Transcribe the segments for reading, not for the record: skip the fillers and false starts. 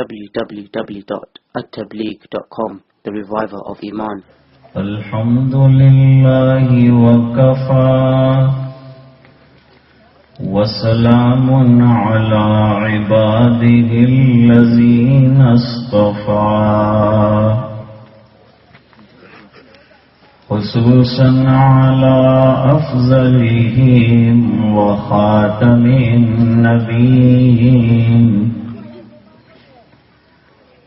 www.attableek.com, the reviver of Iman. Alhamdulillahi wa kafa wa salamun ala ibadihi allazina astafa خصوصا على أفضلهم وخاتم النبيين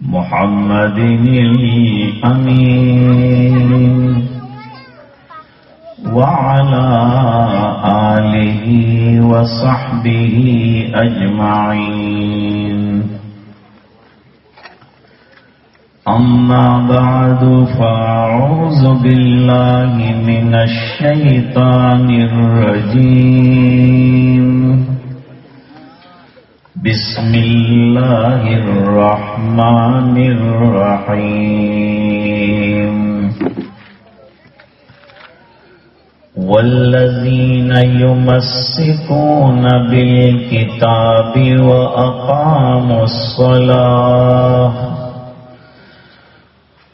محمد الأمين وعلى آله وصحبه أجمعين. أما بعد فأعوذ بالله من الشيطان الرجيم. بسم الله الرحمن الرحيم. والذين يمسكون بالكتاب وأقاموا الصلاة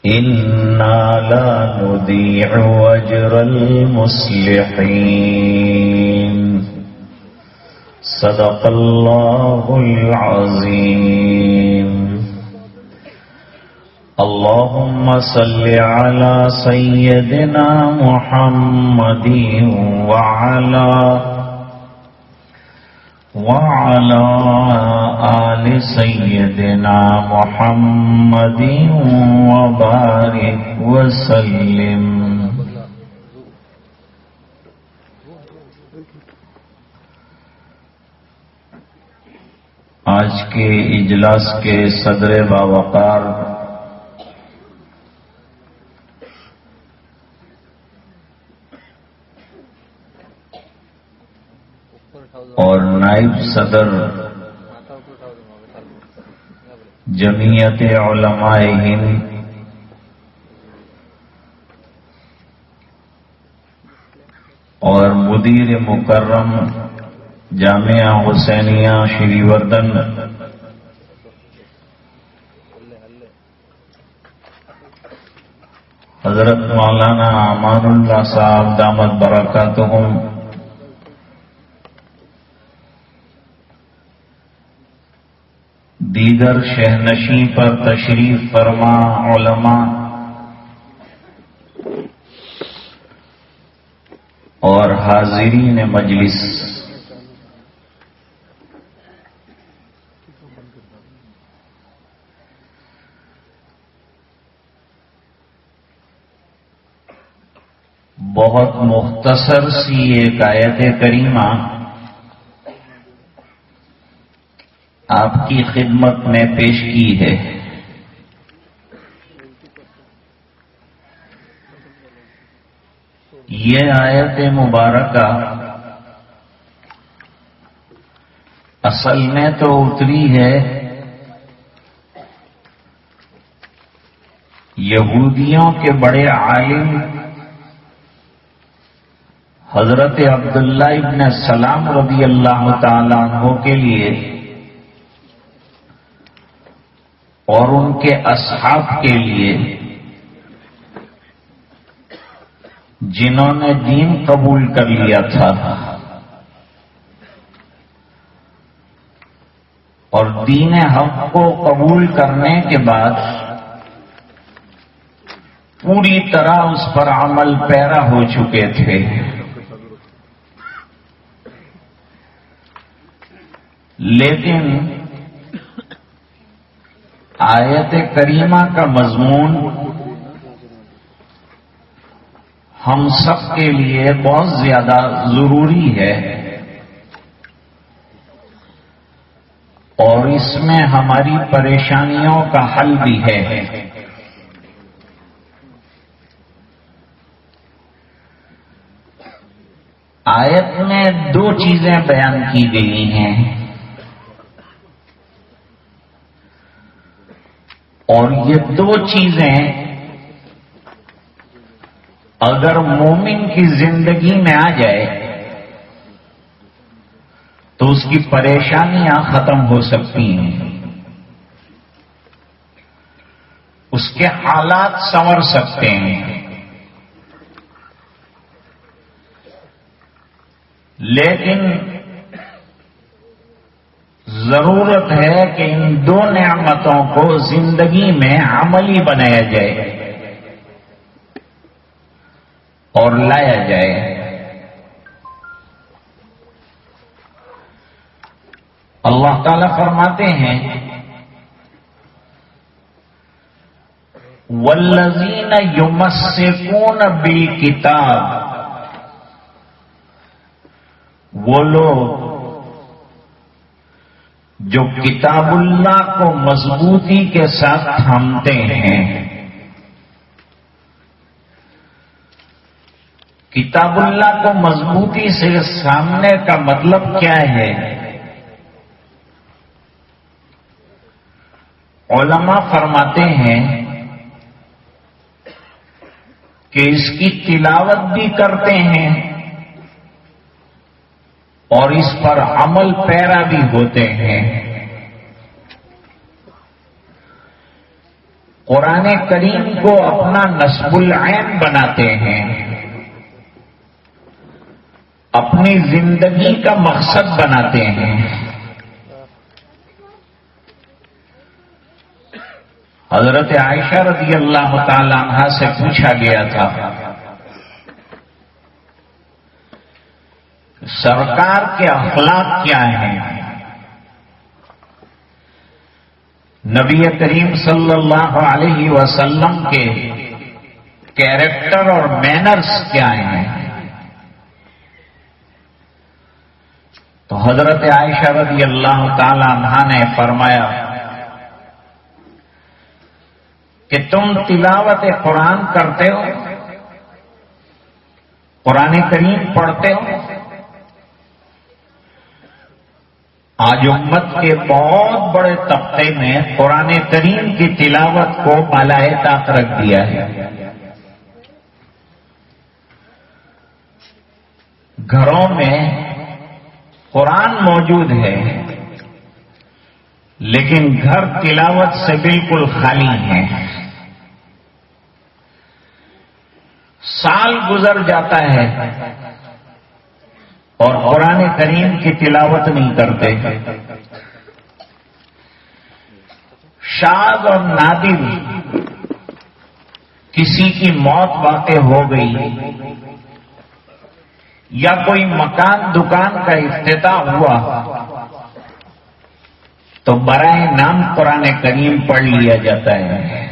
إنا لا نضيع أجر المصلحين. صدق الله العظيم. اللهم صل على سيدنا محمد وعلى آل سيدنا محمد وبارك وسلم. آج کے اجلاس کے صدر باوقار اور نائب صدر جمعیت علماء ہند اور مدیر مکرم جامعہ حسینیہ شری وردن حضرت مولانا امان اللہ صاحب دامت برکاتہم، دیگر شہنشین پر تشریف فرما علماء اور حاضرین مجلس، بہت مختصر سی ایک آیت کریمہ آپ کی خدمت میں پیش کی ہے. یہ آیت مبارکہ اصل میں تو اتری ہے یہودیوں کے بڑے عالم حضرت عبداللہ ابن سلام رضی اللہ تعالی عنہ کے لیے اور ان کے اصحاب کے لیے جنہوں نے دین قبول کر لیا تھا اور دین حق کو قبول کرنے کے بعد پوری طرح اس پر عمل پیرا ہو چکے تھے. لیکن آیت کریمہ کا مضمون ہم سب کے لیے بہت زیادہ ضروری ہے اور اس میں ہماری پریشانیوں کا حل بھی ہے. آیت میں دو چیزیں بیان کی گئی ہیں اور یہ دو چیزیں اگر مومن کی زندگی میں آ جائے تو اس کی پریشانیاں ختم ہو سکتی ہیں. اس کے حالات سنور سکتے ہیں، لیکن ضرورت ہے کہ ان دو نعمتوں کو زندگی میں عملی بنایا جائے اور لایا جائے۔ اللہ تعالی فرماتے ہیں والذین یمسکون بالکتاب، وہ لوگ جو کتاب اللہ کو مضبوطی کے ساتھ تھامتے ہیں۔ کتاب اللہ کو مضبوطی سے تھامنے کا مطلب کیا ہے؟ علماء فرماتے ہیں کہ اس کی تلاوت بھی کرتے ہیں اور اس پر عمل پیرا بھی ہوتے ہیں۔ قرآن کریم کو اپنا نصب العین بناتے ہیں، اپنی زندگی کا مقصد بناتے ہیں۔ حضرت عائشہ رضی اللہ تعالی عنہا سے پوچھا گیا تھا سرکار کے اخلاق کیا ہیں؟ نبی کریم صلی اللہ علیہ وسلم کے کیریکٹر اور مینرز کیا ہیں؟ تو حضرت عائشہ رضی اللہ تعالی عنہا نے فرمایا کہ تم تلاوت قرآن کرتے ہو، قرآن کریم پڑھتے ہو۔ آج امت کے بہت بڑے طبقے میں قرآن کریم کی تلاوت کو بالائے طاق رکھ دیا ہے۔ گھروں میں قرآن موجود ہے لیکن گھر تلاوت سے بالکل خالی ہیں۔ سال گزر جاتا ہے اور قرآن کریم کی تلاوت نہیں کرتے۔ شاذ اور نادر کسی کی موت واقع ہو گئی یا کوئی مکان دکان کا افتتاح ہوا تو برائے نام قرآن کریم پڑھ لیا جاتا ہے۔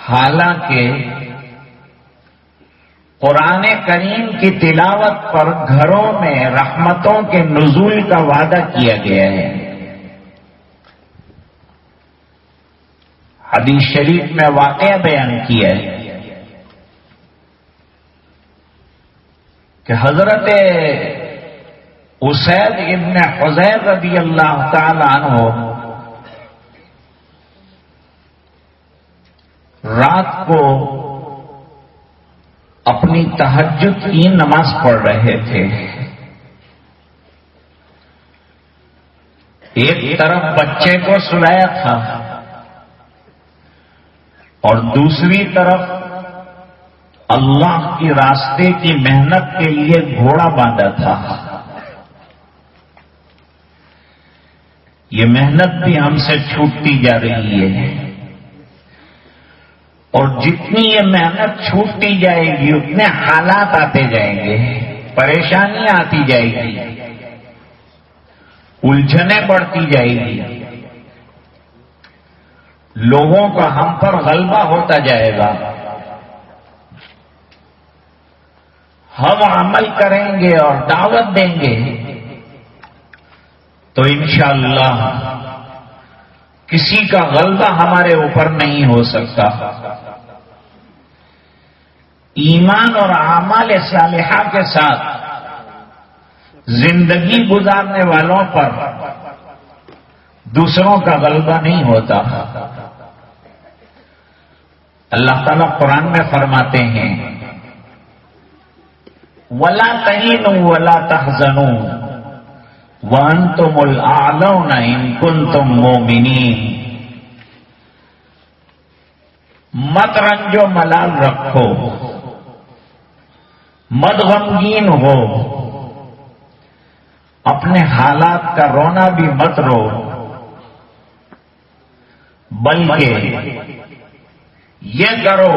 حالانکہ قرآن کریم کی تلاوت پر گھروں میں رحمتوں کے نزول کا وعدہ کیا گیا ہے۔ حدیث شریف میں واقعہ بیان کیا ہے کہ حضرت اسید ابن حضیر رضی اللہ تعالی عنہ رات کو اپنی تہجد کی نماز پڑھ رہے تھے۔ ایک طرف بچے کو سلایا تھا اور دوسری طرف اللہ کی راستے کی محنت کے لیے گھوڑا باندھا تھا۔ یہ محنت بھی ہم سے چھوٹتی جا رہی ہے اور جتنی یہ محنت چھوٹتی جائے گی اتنے حالات آتے جائیں گے، پریشانیاں آتی جائے گی، الجھنیں بڑھتی جائے گی، لوگوں کا ہم پر غلبہ ہوتا جائے گا۔ ہم عمل کریں گے اور دعوت دیں گے تو انشاءاللہ کسی کا غلبہ ہمارے اوپر نہیں ہو سکتا۔ ایمان اور اعمال صالحہ کے ساتھ زندگی گزارنے والوں پر دوسروں کا غلبہ نہیں ہوتا۔ اللہ تعالیٰ قرآن میں فرماتے ہیں وَلَا تَهِنُوا وَلَا تَحْزَنُوا وَأَنْتُمُ الْأَعْلَوْنَ إِن كُنتُم مُّؤْمِنِينَ۔ مت رنجو ملال رکھو، مت غمگین ہو، اپنے حالات کا رونا بھی مت رو، بلکہ یہ کرو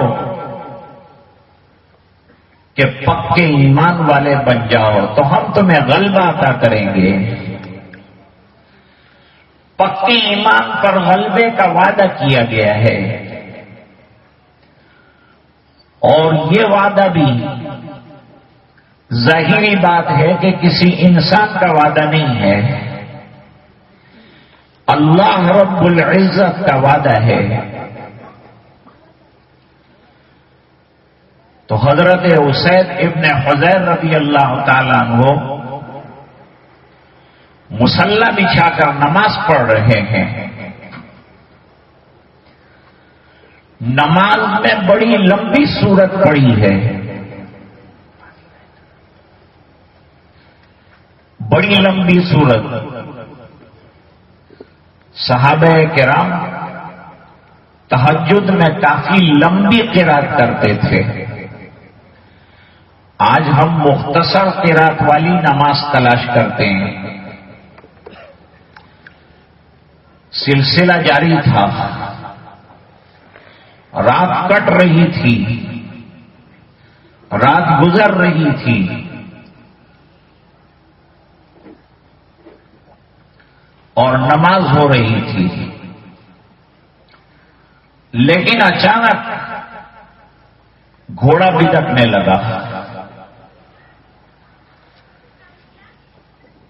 کہ پکے ایمان والے بن جاؤ تو ہم تمہیں غلبہ عطا کریں گے۔ پکے ایمان پر غلبے کا وعدہ کیا گیا ہے، اور یہ وعدہ بھی ظاہری بات ہے کہ کسی انسان کا وعدہ نہیں ہے، اللہ رب العزت کا وعدہ ہے۔ تو حضرت اسید ابن حضیر رضی اللہ تعالیٰ عنہ مصلی بچھا کر نماز پڑھ رہے ہیں۔ نماز میں بڑی لمبی سورت پڑھی ہے، بڑی لمبی سورت۔ صحابہ کرام تہجد میں کافی لمبی قرات کرتے تھے، آج ہم مختصر قرات والی نماز تلاش کرتے ہیں۔ سلسلہ جاری تھا، رات کٹ رہی تھی، رات گزر رہی تھی، اور نماز ہو رہی تھی، لیکن اچانک گھوڑا بھٹکنے لگا۔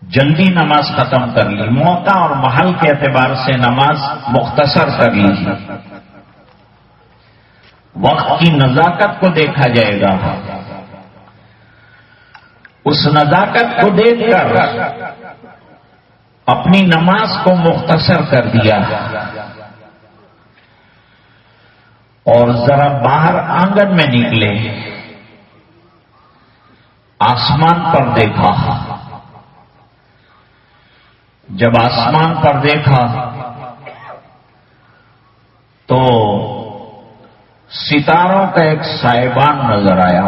جلدی نماز ختم کر لی، موقع اور محل کے اعتبار سے نماز مختصر کر لی۔ وقت کی نزاکت کو دیکھا جائے گا، اس نزاکت کو دیکھ کر اپنی نماز کو مختصر کر دیا اور ذرا باہر آنگن میں نکلے، آسمان پر دیکھا۔ جب آسمان پر دیکھا تو ستاروں کا ایک سائبان نظر آیا،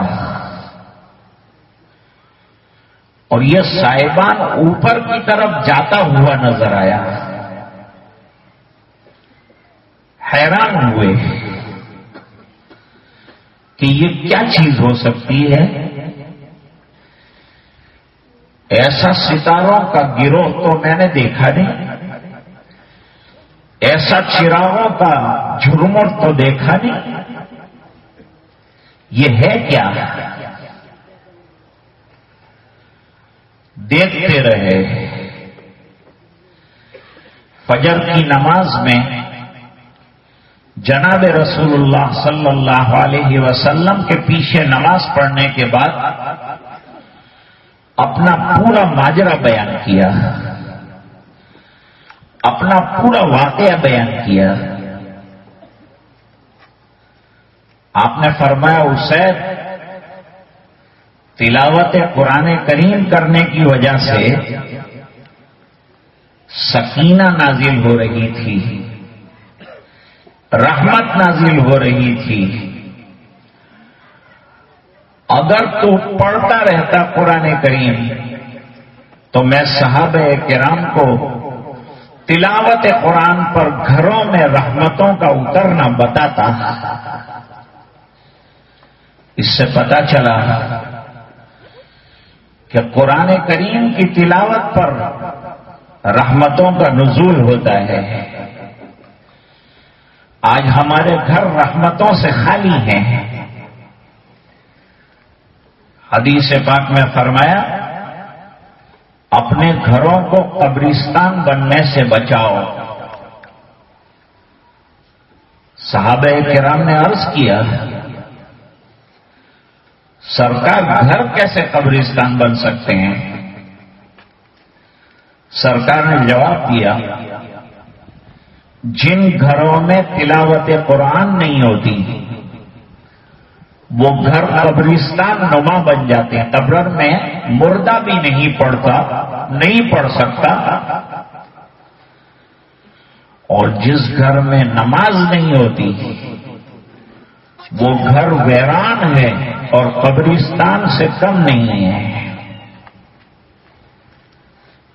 اور یہ سائبان اوپر کی طرف جاتا ہوا نظر آیا۔ حیران ہوئے کہ یہ کیا چیز ہو سکتی ہے؟ ایسا ستاروں کا گروہ تو میں نے دیکھا نہیں، ایسا چراغوں کا جھرمٹ تو دیکھا نہیں، یہ ہے کیا؟ دیکھتے رہے۔ فجر کی نماز میں جناب رسول اللہ صلی اللہ علیہ وسلم کے پیچھے نماز پڑھنے کے بعد اپنا پورا ماجرا بیان کیا، اپنا پورا واقعہ بیان کیا۔ آپ نے فرمایا، اسید تلاوت قرآن کریم کرنے کی وجہ سے سکینہ نازل ہو رہی تھی، رحمت نازل ہو رہی تھی۔ اگر تو پڑھتا رہتا قرآن کریم تو میں صحابہ کرام کو تلاوت قرآن پر گھروں میں رحمتوں کا اترنا بتاتا۔ اس سے پتہ چلا کہ قرآن کریم کی تلاوت پر رحمتوں کا نزول ہوتا ہے۔ آج ہمارے گھر رحمتوں سے خالی ہیں۔ حدیث پاک میں فرمایا، اپنے گھروں کو قبرستان بننے سے بچاؤ۔ صحابہ کرام نے عرض کیا، سرکار گھر کیسے قبرستان بن سکتے ہیں؟ سرکار نے جواب دیا، جن گھروں میں تلاوت قرآن نہیں ہوتی وہ گھر قبرستان نما بن جاتے ہیں۔ قبر میں مردہ بھی نہیں پڑتا، نہیں پڑھ سکتا، اور جس گھر میں نماز نہیں ہوتی وہ گھر ویران ہے اور قبرستان سے کم نہیں ہے۔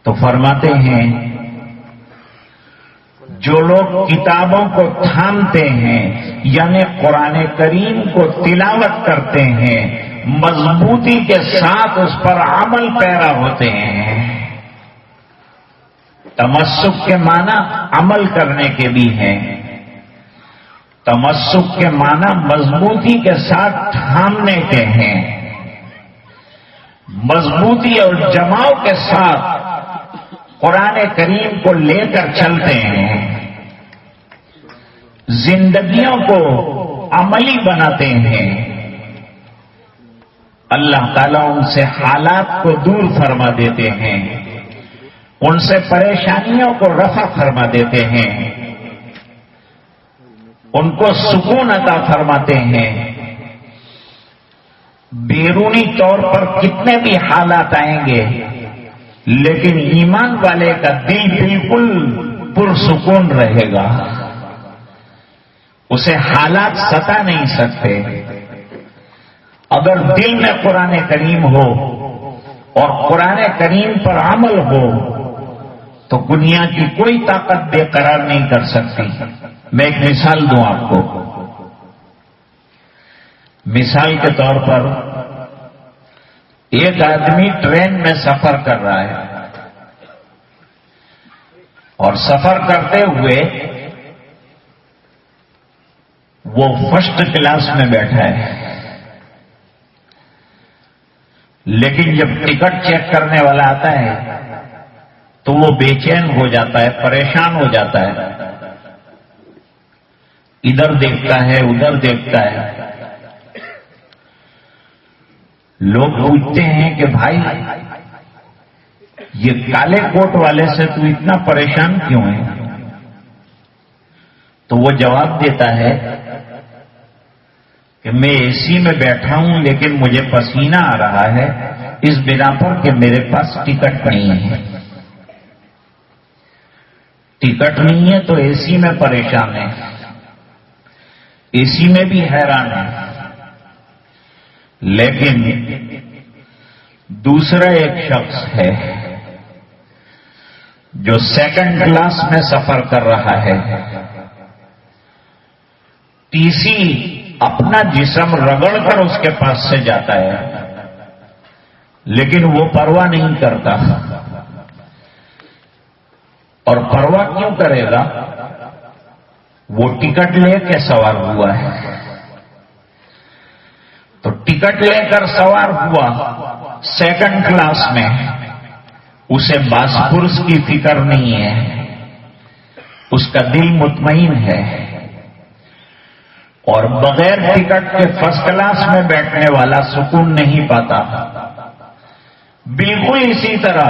تو فرماتے ہیں جو لوگ کتابوں کو تھامتے ہیں یعنی قرآن کریم کو تلاوت کرتے ہیں، مضبوطی کے ساتھ اس پر عمل پیرا ہوتے ہیں۔ تمسک کے معنی عمل کرنے کے بھی ہیں، تمسک کے معنی مضبوطی کے ساتھ تھامنے کے ہیں، مضبوطی اور جماؤ کے ساتھ قرآن کریم کو لے کر چلتے ہیں، زندگیوں کو عملی بناتے ہیں۔ اللہ تعالیٰ ان سے حالات کو دور فرما دیتے ہیں، ان سے پریشانیوں کو رفع فرما دیتے ہیں، ان کو سکون عطا فرماتے ہیں۔ بیرونی طور پر کتنے بھی حالات آئیں گے لیکن ایمان والے کا دل بالکل پرسکون رہے گا، اسے حالات ستا نہیں سکتے۔ اگر دل میں قرآن کریم ہو اور قرآن کریم پر عمل ہو تو دنیا کی کوئی طاقت بے قرار نہیں کر سکتی۔ میں ایک مثال دوں آپ کو۔ مثال کے طور پر ایک آدمی ٹرین میں سفر کر رہا ہے اور سفر کرتے ہوئے وہ فرسٹ کلاس میں بیٹھا ہے، لیکن جب ٹکٹ چیک کرنے والا آتا ہے تو وہ بے چین ہو جاتا ہے، پریشان ہو جاتا ہے، ادھر دیکھتا ہے ادھر دیکھتا ہے۔ لوگ پوچھتے ہیں کہ بھائی یہ کالے کوٹ والے سے تو اتنا پریشان کیوں ہے؟ تو وہ جواب دیتا ہے کہ میں اے سی میں بیٹھا ہوں لیکن مجھے پسینہ آ رہا ہے اس بنا پر کہ میرے پاس ٹکٹ نہیں ہے۔ ٹکٹ نہیں ہے تو اے سی میں پریشان ہے، اے سی میں بھی حیران ہے۔ لیکن دوسرا ایک شخص ہے جو سیکنڈ کلاس میں سفر کر رہا ہے، ٹی سی اپنا جسم رگڑ کر اس کے پاس سے جاتا ہے لیکن وہ پرواہ نہیں کرتا۔ اور پرواہ کیوں کرے گا؟ وہ ٹکٹ لے کے سوار ہوا ہے، تو ٹکٹ لے کر سوار ہوا سیکنڈ کلاس میں، اسے باسپورس کی فکر نہیں ہے، اس کا دل مطمئن ہے، اور بغیر ٹکٹ کے فرسٹ کلاس میں بیٹھنے والا سکون نہیں پاتا۔ بالکل اسی طرح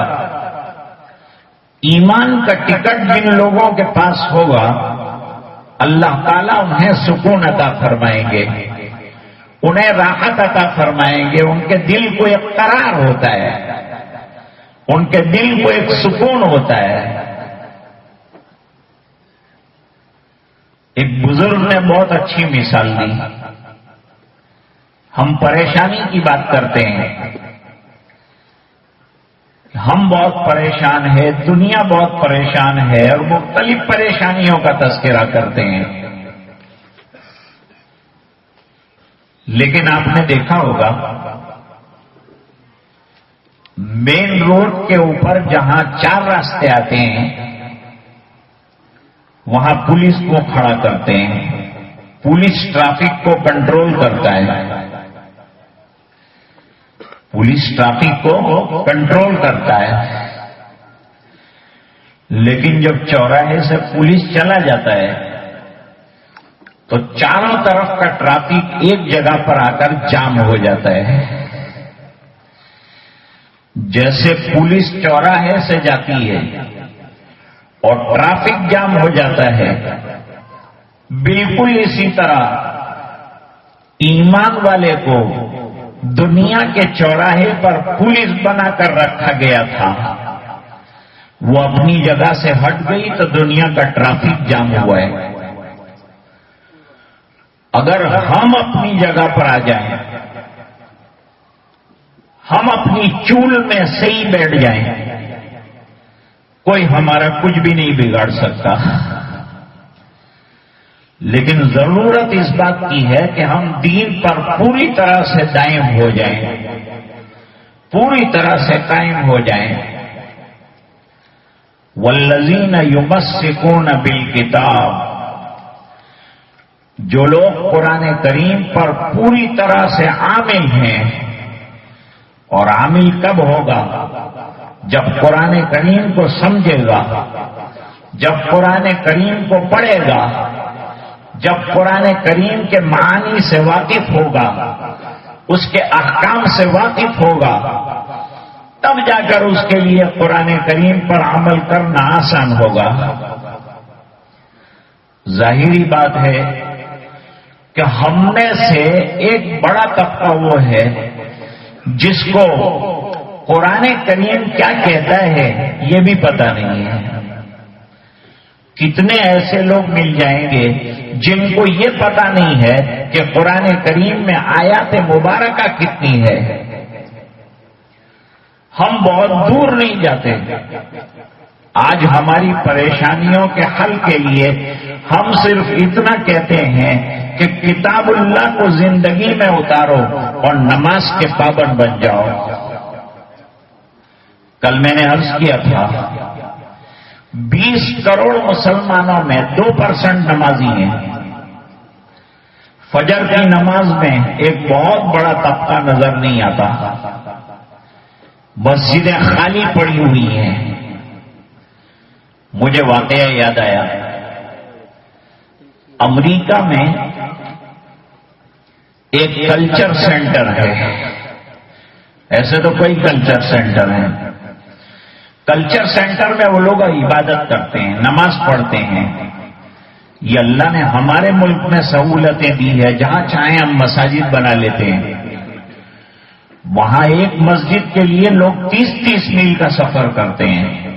ایمان کا ٹکٹ جن لوگوں کے پاس ہوگا اللہ تعالیٰ انہیں سکون عطا فرمائیں گے، انہیں راحت عطا فرمائیں گے، ان کے دل کو ایک قرار ہوتا ہے، ان کے دل کو ایک سکون ہوتا ہے۔ ایک بزرگ نے بہت اچھی مثال دی۔ ہم پریشانی کی بات کرتے ہیں، ہم بہت پریشان ہیں، دنیا بہت پریشان ہے، اور مختلف پریشانیوں کا تذکرہ کرتے ہیں۔ لیکن آپ نے دیکھا ہوگا مین روڈ کے اوپر جہاں 4 راستے آتے ہیں وہاں پولیس کو کھڑا کرتے ہیں، پولیس ٹریفک کو کنٹرول کرتا ہے، پولیس ٹریفک کو کنٹرول کرتا ہے۔ لیکن جب چوراہے سے پولیس چلا جاتا ہے تو چاروں طرف کا ٹریفک ایک جگہ پر آ کر جام ہو جاتا ہے۔ جیسے پولیس چوراہے سے جاتی ہے اور ٹریفک جام ہو جاتا ہے، بالکل اسی طرح ایمان والے کو دنیا کے چوراہے پر پولیس بنا کر رکھا گیا تھا، وہ اپنی جگہ سے ہٹ گئی تو دنیا کا ٹریفک جام ہوا ہے۔ اگر ہم اپنی جگہ پر آ جائیں، ہم اپنی چول میں صحیح بیٹھ جائیں، کوئی ہمارا کچھ بھی نہیں بگاڑ سکتا. لیکن ضرورت اس بات کی ہے کہ ہم دین پر پوری طرح سے دائم ہو جائیں، پوری طرح سے قائم ہو جائیں. والذین یمسکون بالکتاب، جو لوگ قرآن کریم پر پوری طرح سے عامل ہیں. اور عامل کب ہوگا؟ جب قرآن کریم کو سمجھے گا، جب قرآن کریم کو پڑھے گا، جب قرآن کریم کے معانی سے واقف ہوگا، اس کے احکام سے واقف ہوگا، تب جا کر اس کے لیے قرآن کریم پر عمل کرنا آسان ہوگا. ظاہری بات ہے کہ ہم میں سے ایک بڑا طبقہ وہ ہے جس کو قرآن کریم کیا کہتا ہے یہ بھی پتہ نہیں ہے. کتنے ایسے لوگ مل جائیں گے جن کو یہ پتہ نہیں ہے کہ قرآن کریم میں آیات مبارکہ کتنی ہے. ہم بہت دور نہیں جاتے. آج ہماری پریشانیوں کے حل کے لیے ہم صرف اتنا کہتے ہیں کہ کتاب اللہ کو زندگی میں اتارو اور نماز کے پابند بن جاؤ. کل میں نے عرض کیا تھا 20 کروڑ مسلمانوں میں 2% نمازی ہیں. فجر کی نماز میں ایک بہت بڑا طبقہ نظر نہیں آتا. مسجدیں خالی پڑی ہوئی ہیں. مجھے واقعہ یاد آیا، امریکہ میں ایک کلچر سینٹر ہے. ایسے تو کوئی کلچر سینٹر ہے. کلچر سینٹر میں وہ لوگ عبادت کرتے ہیں، نماز پڑھتے ہیں. یہ اللہ نے ہمارے ملک میں سہولتیں دی ہے، جہاں چاہیں ہم مساجد بنا لیتے ہیں. وہاں ایک مسجد کے لیے لوگ 30-30 میل کا سفر کرتے ہیں،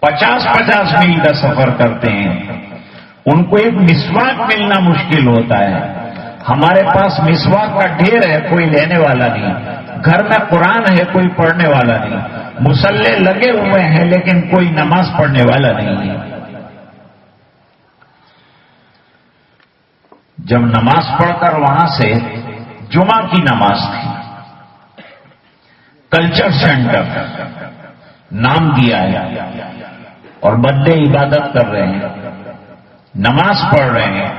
50-50 میل کا سفر کرتے ہیں. ان کو ایک مسواک ملنا مشکل ہوتا ہے. ہمارے پاس مسواک کا ڈھیر ہے، کوئی لینے والا نہیں. گھر میں قرآن ہے، کوئی پڑھنے والا نہیں. مصلے لگے ہوئے ہیں لیکن کوئی نماز پڑھنے والا نہیں ہے. جب نماز پڑھ کر وہاں سے جمعہ کی نماز تھی، کلچر سینٹر نام دیا ہے اور بندے عبادت کر رہے ہیں، نماز پڑھ رہے ہیں.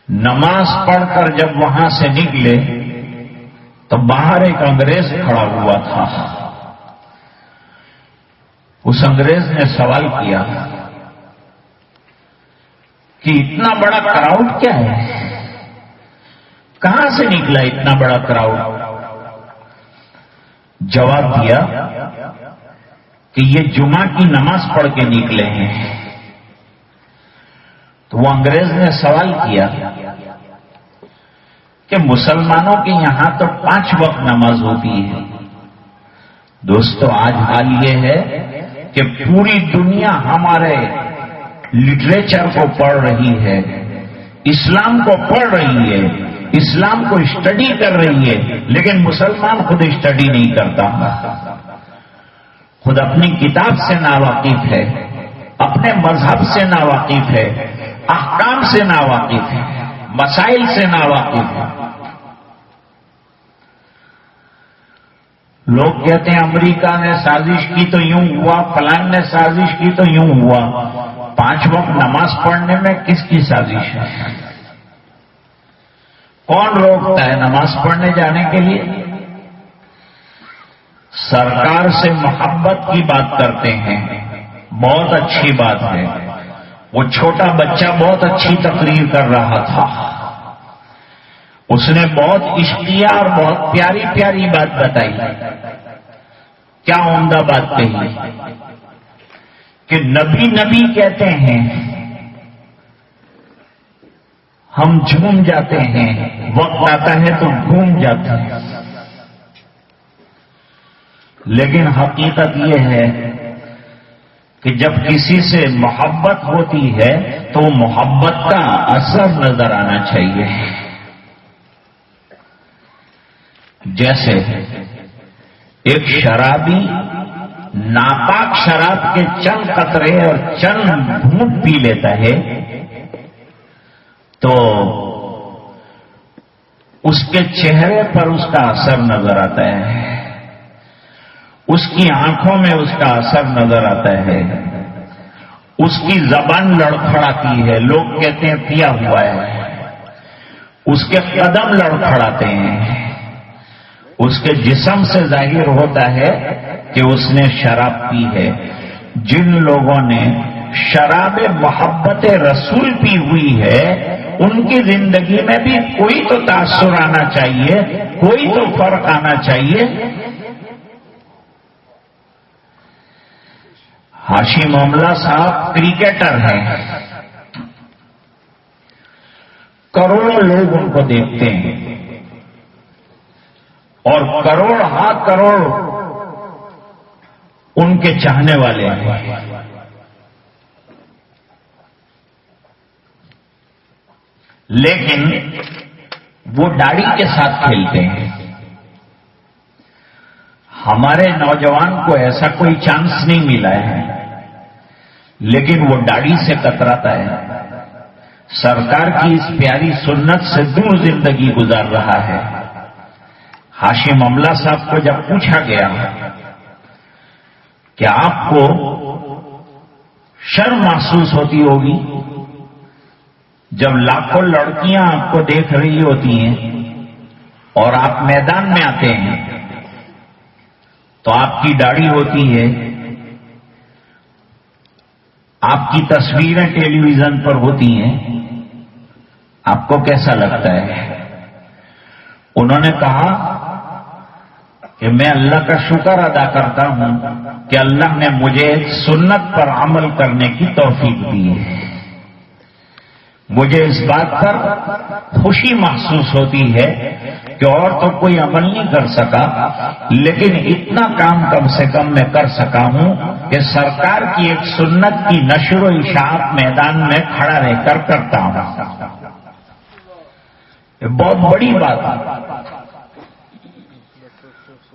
نماز پڑھ کر جب وہاں سے نکلے تو باہر ایک انگریز کھڑا ہوا تھا. اس انگریز نے سوال کیا کہ اتنا بڑا کراؤڈ کیا ہے؟ کہاں سے نکلا اتنا بڑا کراؤڈ؟ جواب دیا کہ یہ جمعہ کی نماز پڑھ کے نکلے ہیں. تو وہ انگریز نے سوال کیا کہ مسلمانوں کے یہاں تو 5 وقت نماز ہوتی ہے. دوستو، آج حال یہ ہے کہ پوری دنیا ہمارے لٹریچر کو پڑھ رہی ہے، اسلام کو پڑھ رہی ہے، اسلام کو اسٹڈی کر رہی ہے، لیکن مسلمان خود اسٹڈی نہیں کرتا. خود اپنی کتاب سے ناواقف ہے، اپنے مذہب سے ناواقف ہے، احکام سے ناواقف ہے، مسائل سے ناواقف ہے. لوگ کہتے ہیں امریکہ نے سازش کی تو یوں ہوا، فلان نے سازش کی تو یوں ہوا. 5 وقت نماز پڑھنے میں کس کی سازش ہے؟ کون روکتا ہے نماز پڑھنے جانے کے لیے؟ سرکار سے محبت کی بات کرتے ہیں، بہت اچھی بات ہے. وہ چھوٹا بچہ بہت اچھی تقریر کر رہا تھا. اس نے بہت عشقیہ اور بہت پیاری پیاری بات بتائی. کیا عمدہ بات کہی کہ نبی نبی کہتے ہیں، ہم جھوم جاتے ہیں، وقت آتا ہے تو گھوم جاتے ہیں. لیکن حقیقت یہ ہے کہ جب کسی سے محبت ہوتی ہے تو محبت کا اثر نظر آنا چاہیے. جیسے ایک شرابی ناپاک شراب کے چند قطرے اور چند گھونٹ پی لیتا ہے تو اس کے چہرے پر اس کا اثر نظر آتا ہے، اس کی آنکھوں میں اس کا اثر نظر آتا ہے، اس کی زبان لڑکھڑاتی ہے، لوگ کہتے ہیں پیا ہوا ہے، اس کے قدم لڑکھڑاتے ہیں، اس کے جسم سے ظاہر ہوتا ہے کہ اس نے شراب پی ہے. جن لوگوں نے شراب محبت رسول پی ہوئی ہے ان کی زندگی میں بھی کوئی تو تاثر آنا چاہیے، کوئی تو فرق آنا چاہیے. ہاشم املا صاحب کرکٹر ہیں، کروڑوں لوگ ان کو دیکھتے ہیں اور کروڑ ہاں کروڑ ان کے چاہنے والے ہیں. لیکن وہ داڑھی کے ساتھ کھیلتے ہیں. ہمارے نوجوان کو ایسا کوئی چانس نہیں ملا ہے، لیکن وہ داڑھی سے کتراتا ہے، سرکار کی اس پیاری سنت سے دور زندگی گزار رہا ہے. ہاشم املا صاحب کو جب پوچھا گیا کہ آپ کو شرم محسوس ہوتی ہوگی جب لاکھوں لڑکیاں آپ کو دیکھ رہی ہوتی ہیں اور آپ میدان میں آتے ہیں تو آپ کی داڑھی ہوتی ہے، آپ کی تصویریں ٹیلی ویژن پر ہوتی ہیں، آپ کو کیسا لگتا ہے؟ انہوں نے کہا کہ میں اللہ کا شکر ادا کرتا ہوں کہ اللہ نے مجھے سنت پر عمل کرنے کی توفیق دی ہے. مجھے اس بات پر خوشی محسوس ہوتی ہے کہ اور تو کوئی عمل نہیں کر سکا، لیکن اتنا کام کم سے کم میں کر سکا ہوں کہ سرکار کی ایک سنت کی نشر و اشاعت میدان میں کھڑا رہ کر کرتا ہوں. یہ بہت بڑی بات ہے.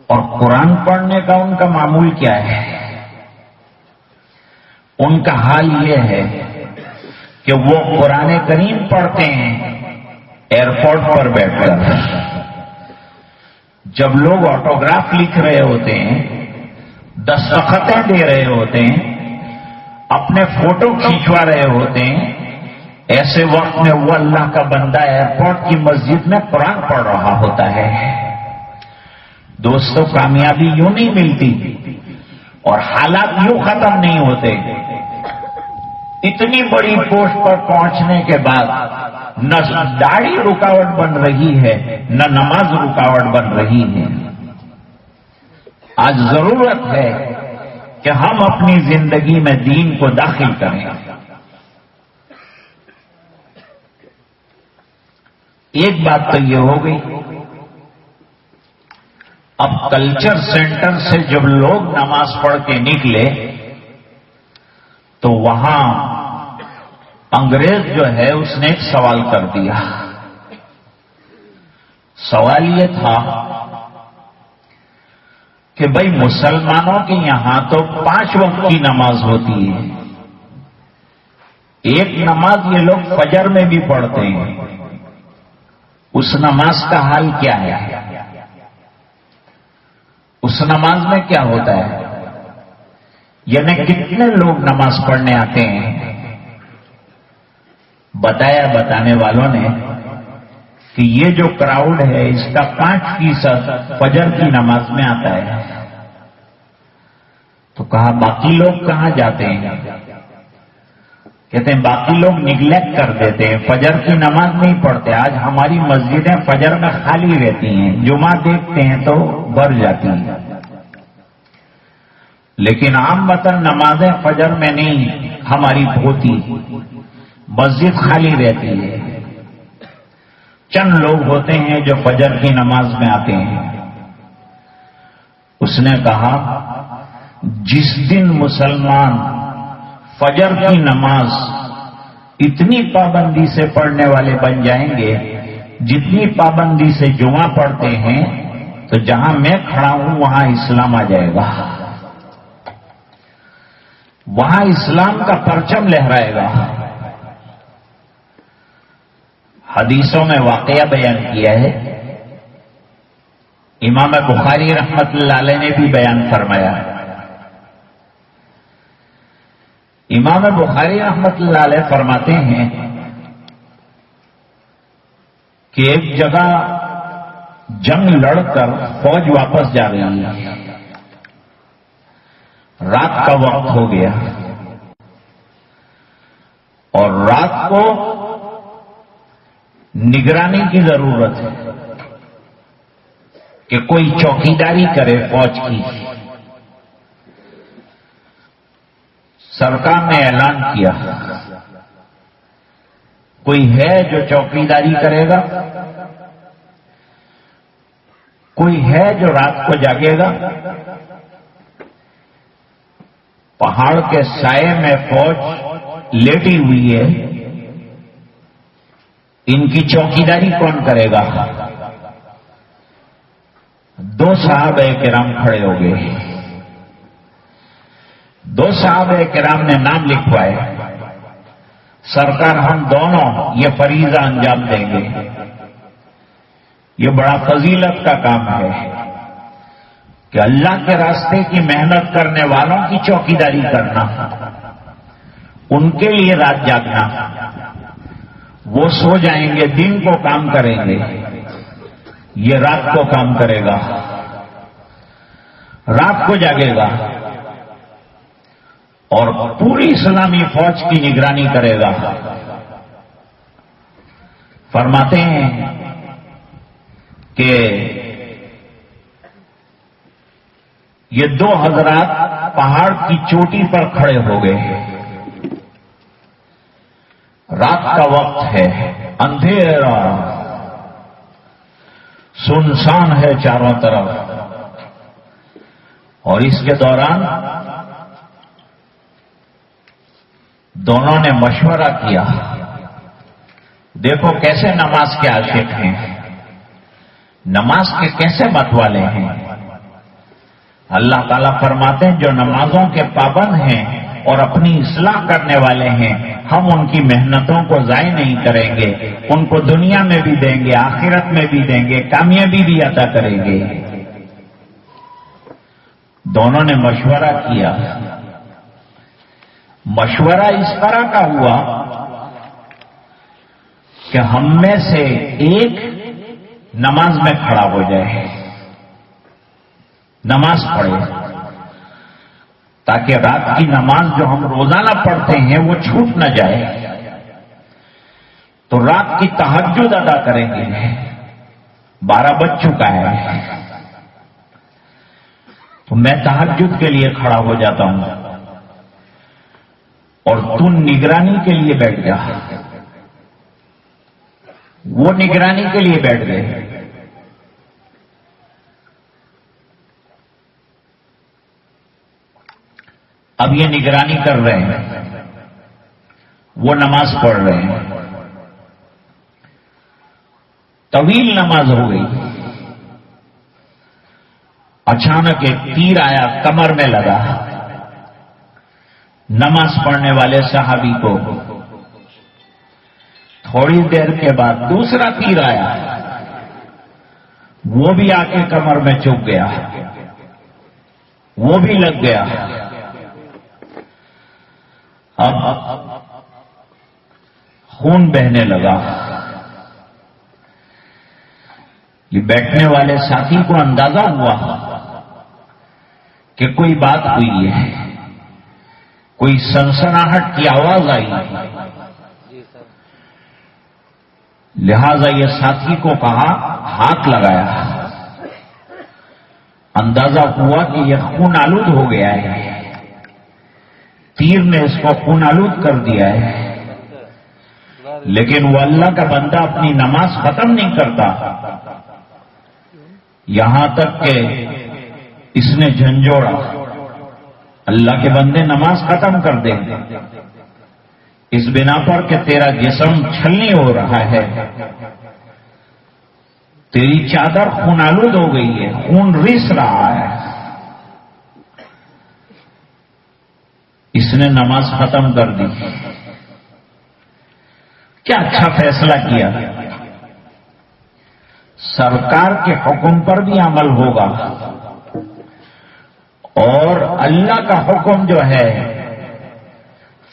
اور قرآن پڑھنے کا ان کا معمول کیا ہے؟ ان کا حال یہ ہے کہ وہ قرآن کریم پڑھتے ہیں ایئرپورٹ پر بیٹھ کر. جب لوگ آٹوگراف لکھ رہے ہوتے ہیں، دستخطیں دے رہے ہوتے ہیں، اپنے فوٹو کھینچوا رہے ہوتے ہیں، ایسے وقت میں وہ اللہ کا بندہ ایئرپورٹ کی مسجد میں قرآن پڑھ رہا ہوتا ہے. دوستوں، کامیابی یوں نہیں ملتی اور حالات یوں ختم نہیں ہوتے. اتنی بڑی پوسٹ پر پہنچنے کے بعد نہ داڑھی رکاوٹ بن رہی ہے نہ نماز رکاوٹ بن رہی ہے. آج ضرورت ہے کہ ہم اپنی زندگی میں دین کو داخل کریں. ایک بات تو یہ ہو گئی، اب کلچر سینٹر سے جب لوگ نماز پڑھ کے نکلے تو وہاں انگریز جو ہے اس نے ایک سوال کر دیا. سوال یہ تھا کہ بھائی مسلمانوں کے یہاں تو 5 وقت کی نماز ہوتی ہے، ایک نماز یہ لوگ فجر میں بھی پڑھتے ہیں، اس نماز کا حال کیا ہے؟ اس نماز میں کیا ہوتا ہے؟ یعنی کتنے لوگ نماز پڑھنے آتے ہیں؟ بتایا بتانے والوں نے کہ یہ جو کراؤڈ ہے اس کا 5% فجر کی نماز میں آتا ہے. تو کہا باقی لوگ کہاں جاتے ہیں؟ کہتے ہیں باقی لوگ نگلیکٹ کر دیتے ہیں، فجر کی نماز نہیں پڑھتے. آج ہماری مسجدیں فجر میں خالی رہتی ہیں، جمعہ دیکھتے ہیں تو بھر جاتی ہیں، لیکن عام وطن نمازیں فجر میں نہیں ہماری ہوتی، مسجد خالی رہتی ہے. چند لوگ ہوتے ہیں جو فجر کی نماز میں آتے ہیں. اس نے کہا جس دن مسلمان فجر کی نماز اتنی پابندی سے پڑھنے والے بن جائیں گے جتنی پابندی سے جمعہ پڑھتے ہیں، تو جہاں میں کھڑا ہوں وہاں اسلام آ جائے گا، وہاں اسلام کا پرچم لہرائے گا۔ حدیثوں میں واقعہ بیان کیا ہے، امام بخاری رحمت اللہ علیہ نے بھی بیان فرمایا۔ امام بخاری رحمت اللہ علیہ فرماتے ہیں کہ ایک جگہ جنگ لڑ کر فوج واپس جا رہی ہے، رات کا وقت ہو گیا اور رات کو نگرانی کی ضرورت ہے کہ کوئی چوکیداری کرے فوج کی۔ سرکار نے اعلان کیا، کوئی ہے جو چوکیداری کرے گا؟ کوئی ہے جو رات کو جاگے گا؟ پہاڑ کے سائے میں فوج لیٹی ہوئی ہے، ان کی چوکیداری کون کرے گا؟ دو صحابہ کرام کھڑے ہو گئے، دو صحابہ کرام نے نام لکھوائے، سرکار ہم دونوں یہ فریضہ انجام دیں گے، یہ بڑا فضیلت کا کام ہے کہ اللہ کے راستے کی محنت کرنے والوں کی چوکیداری کرنا، ان کے لیے رات جاگنا۔ وہ سو جائیں گے، دن کو کام کریں گے، یہ رات کو کام کرے گا، رات کو جاگے گا اور پوری اسلامی فوج کی نگرانی کرے گا۔ فرماتے ہیں کہ یہ دو حضرات پہاڑ کی چوٹی پر کھڑے ہو گئے، رات کا وقت ہے، اندھیرا سنسان ہے چاروں طرف، اور اس کے دوران دونوں نے مشورہ کیا، دیکھو کیسے نماز کے عاشق ہیں، نماز کے کیسے مت والے ہیں۔ اللہ تعالیٰ فرماتے ہیں جو نمازوں کے پابند ہیں اور اپنی اصلاح کرنے والے ہیں، ہم ان کی محنتوں کو ضائع نہیں کریں گے، ان کو دنیا میں بھی دیں گے، آخرت میں بھی دیں گے، کامیابی بھی عطا کریں گے۔ دونوں نے مشورہ کیا، مشورہ اس طرح کا ہوا کہ ہم میں سے ایک نماز میں کھڑا ہو جائے، نماز پڑھے، تاکہ رات کی نماز جو ہم روزانہ پڑھتے ہیں وہ چھوٹ نہ جائے، تو رات کی تہجد ادا کریں گے۔ 12 بج چکا ہے تو میں تہجد کے لیے کھڑا ہو جاتا ہوں اور تو نگرانی کے لیے بیٹھ جا۔ وہ نگرانی کے لیے بیٹھ گئے۔ اب یہ نگرانی کر رہے ہیں، وہ نماز پڑھ رہے ہیں، طویل نماز ہو گئی، اچانک ایک تیر آیا، کمر میں لگا، نماز پڑھنے والے صحابی کو۔ تھوڑی دیر کے بعد دوسرا تیر آیا، وہ بھی آ کے کمر میں چبھ گیا، وہ بھی لگ گیا۔ اب خون بہنے لگا۔ یہ بیٹھنے والے ساتھی کو اندازہ ہوا کہ کوئی بات ہوئی ہے، کوئی سنسناہٹ کی آواز آئی، لہذا یہ ساتھی کو کہا، ہاتھ لگایا، اندازہ ہوا کہ یہ خون آلود ہو گیا ہے، تیر نے اس کو خون آلود کر دیا ہے، لیکن وہ اللہ کا بندہ اپنی نماز ختم نہیں کرتا، یہاں تک کہ اس نے جھنجھوڑا، اللہ کے بندے نماز ختم کر دیں اس بنا پر کہ تیرا جسم چھلنی ہو رہا ہے، تیری چادر خون آلود ہو گئی ہے، خون ریس رہا ہے، اس نے نماز ختم کر دی۔ کیا اچھا فیصلہ کیا، سرکار کے حکم پر بھی عمل ہوگا، اور اللہ کا حکم جو ہے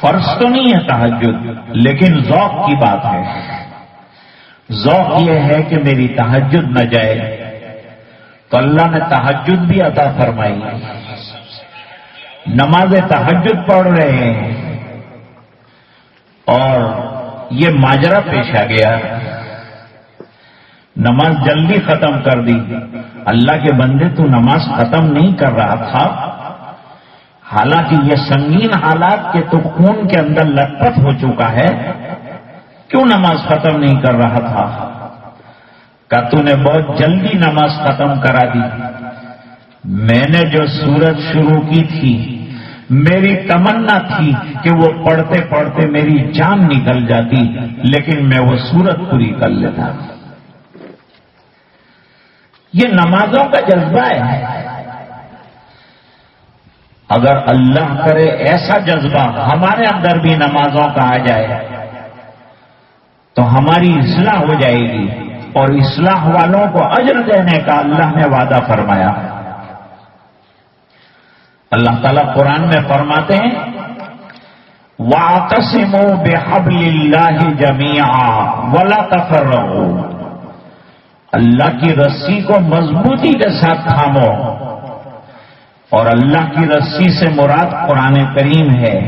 فرض تو نہیں ہے تہجد، لیکن ذوق کی بات ہے۔ ذوق یہ ہے کہ میری تہجد نہ جائے، تو اللہ نے تہجد بھی عطا فرمائی، نماز تہجد پڑھ رہے ہیں، اور یہ ماجرا پیش آ گیا، نماز جلدی ختم کر دی۔ اللہ کے بندے تو نماز ختم نہیں کر رہا تھا، حالانکہ یہ سنگین حالات کہ تو خون کے اندر لت پت ہو چکا ہے، کیوں نماز ختم نہیں کر رہا تھا؟ کہ تو نے بہت جلدی نماز ختم کرا دی، میں نے جو سورت شروع کی تھی میری تمنا تھی کہ وہ پڑھتے پڑھتے میری جان نکل جاتی، لیکن میں وہ سورت پوری کر لیتا۔ یہ نمازوں کا جذبہ ہے۔ اگر اللہ کرے ایسا جذبہ ہمارے اندر بھی نمازوں کا آ جائے تو ہماری اصلاح ہو جائے گی، اور اصلاح والوں کو اجر دینے کا اللہ نے وعدہ فرمایا۔ اللہ تعالیٰ قرآن میں فرماتے ہیں وَاعْتَصِمُوا بِحَبْلِ اللَّهِ جَمِيعًا وَلَا تَفَرَّقُوا، اللہ کی رسی کو مضبوطی کے ساتھ تھامو، اور اللہ کی رسی سے مراد قرآن کریم ہے،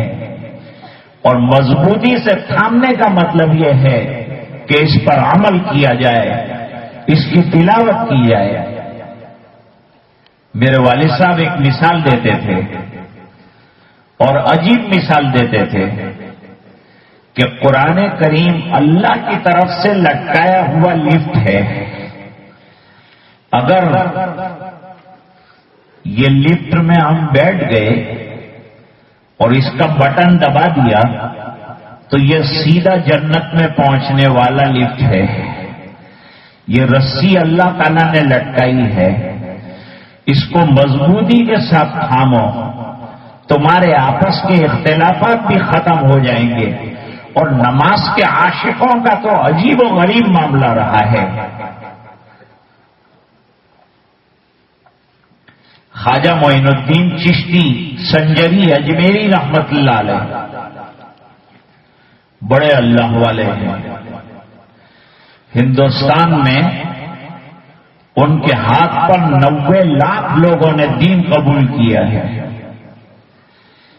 اور مضبوطی سے تھامنے کا مطلب یہ ہے کہ اس پر عمل کیا جائے، اس کی تلاوت کی جائے۔ میرے والد صاحب ایک مثال دیتے تھے، اور عجیب مثال دیتے تھے کہ قرآن کریم اللہ کی طرف سے لٹکایا ہوا لفٹ ہے، اگر یہ لفٹ میں ہم بیٹھ گئے اور اس کا بٹن دبا دیا تو یہ سیدھا جنت میں پہنچنے والا لفٹ ہے۔ یہ رسی اللہ تعالیٰ نے لٹکائی ہے، اس کو مضبوطی کے ساتھ تھامو، تمہارے آپس کے اختلافات بھی ختم ہو جائیں گے۔ اور نماز کے عاشقوں کا تو عجیب و غریب معاملہ رہا ہے۔ خواجہ معین الدین چشتی سنجری اجمیری رحمت اللہ علیہ بڑے اللہ والے ہیں۔ ہندوستان میں ان کے ہاتھ پر 90 لاکھ لوگوں نے دین قبول کیا ہے۔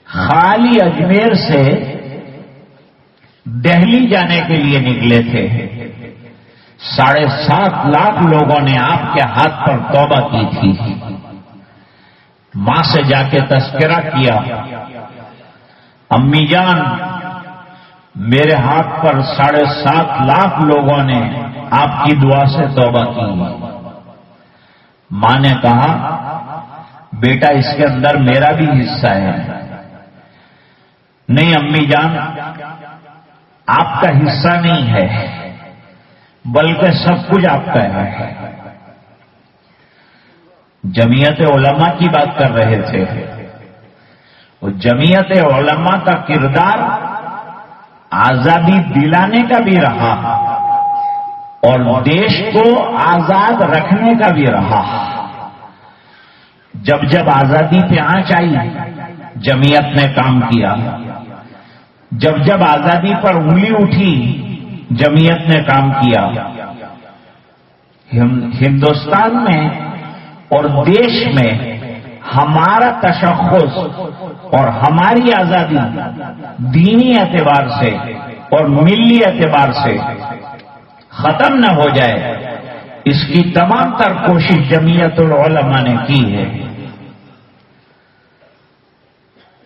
خالی اجمیر سے دہلی جانے کے لیے نکلے تھے، 7.5 لاکھ لوگوں نے آپ کے ہاتھ پر توبہ کی تھی۔ ماں سے جا کے تذکرہ کیا، امی جان میرے ہاتھ پر 7.5 لاکھ لوگوں نے آپ کی دعا سے توبہ کی۔ ماں نے کہا بیٹا اس کے اندر میرا بھی حصہ ہے۔ نہیں امی جان آپ کا حصہ نہیں ہے، بلکہ سب کچھ آپ کا ہے۔ جمعیت علماء کی بات کر رہے تھے، وہ جمعیت علماء کا کردار آزادی دلانے کا بھی رہا اور دیش کو آزاد رکھنے کا بھی رہا۔ جب جب آزادی پہ آنچ آئی جمعیت نے کام کیا، جب جب آزادی پر انگلی اٹھی جمعیت نے کام کیا۔ ہندوستان میں اور دیش میں ہمارا تشخص اور ہماری آزادی دینی اعتبار سے اور ملی اعتبار سے ختم نہ ہو جائے، اس کی تمام تر کوشش جمعیت العلماء نے کی ہے۔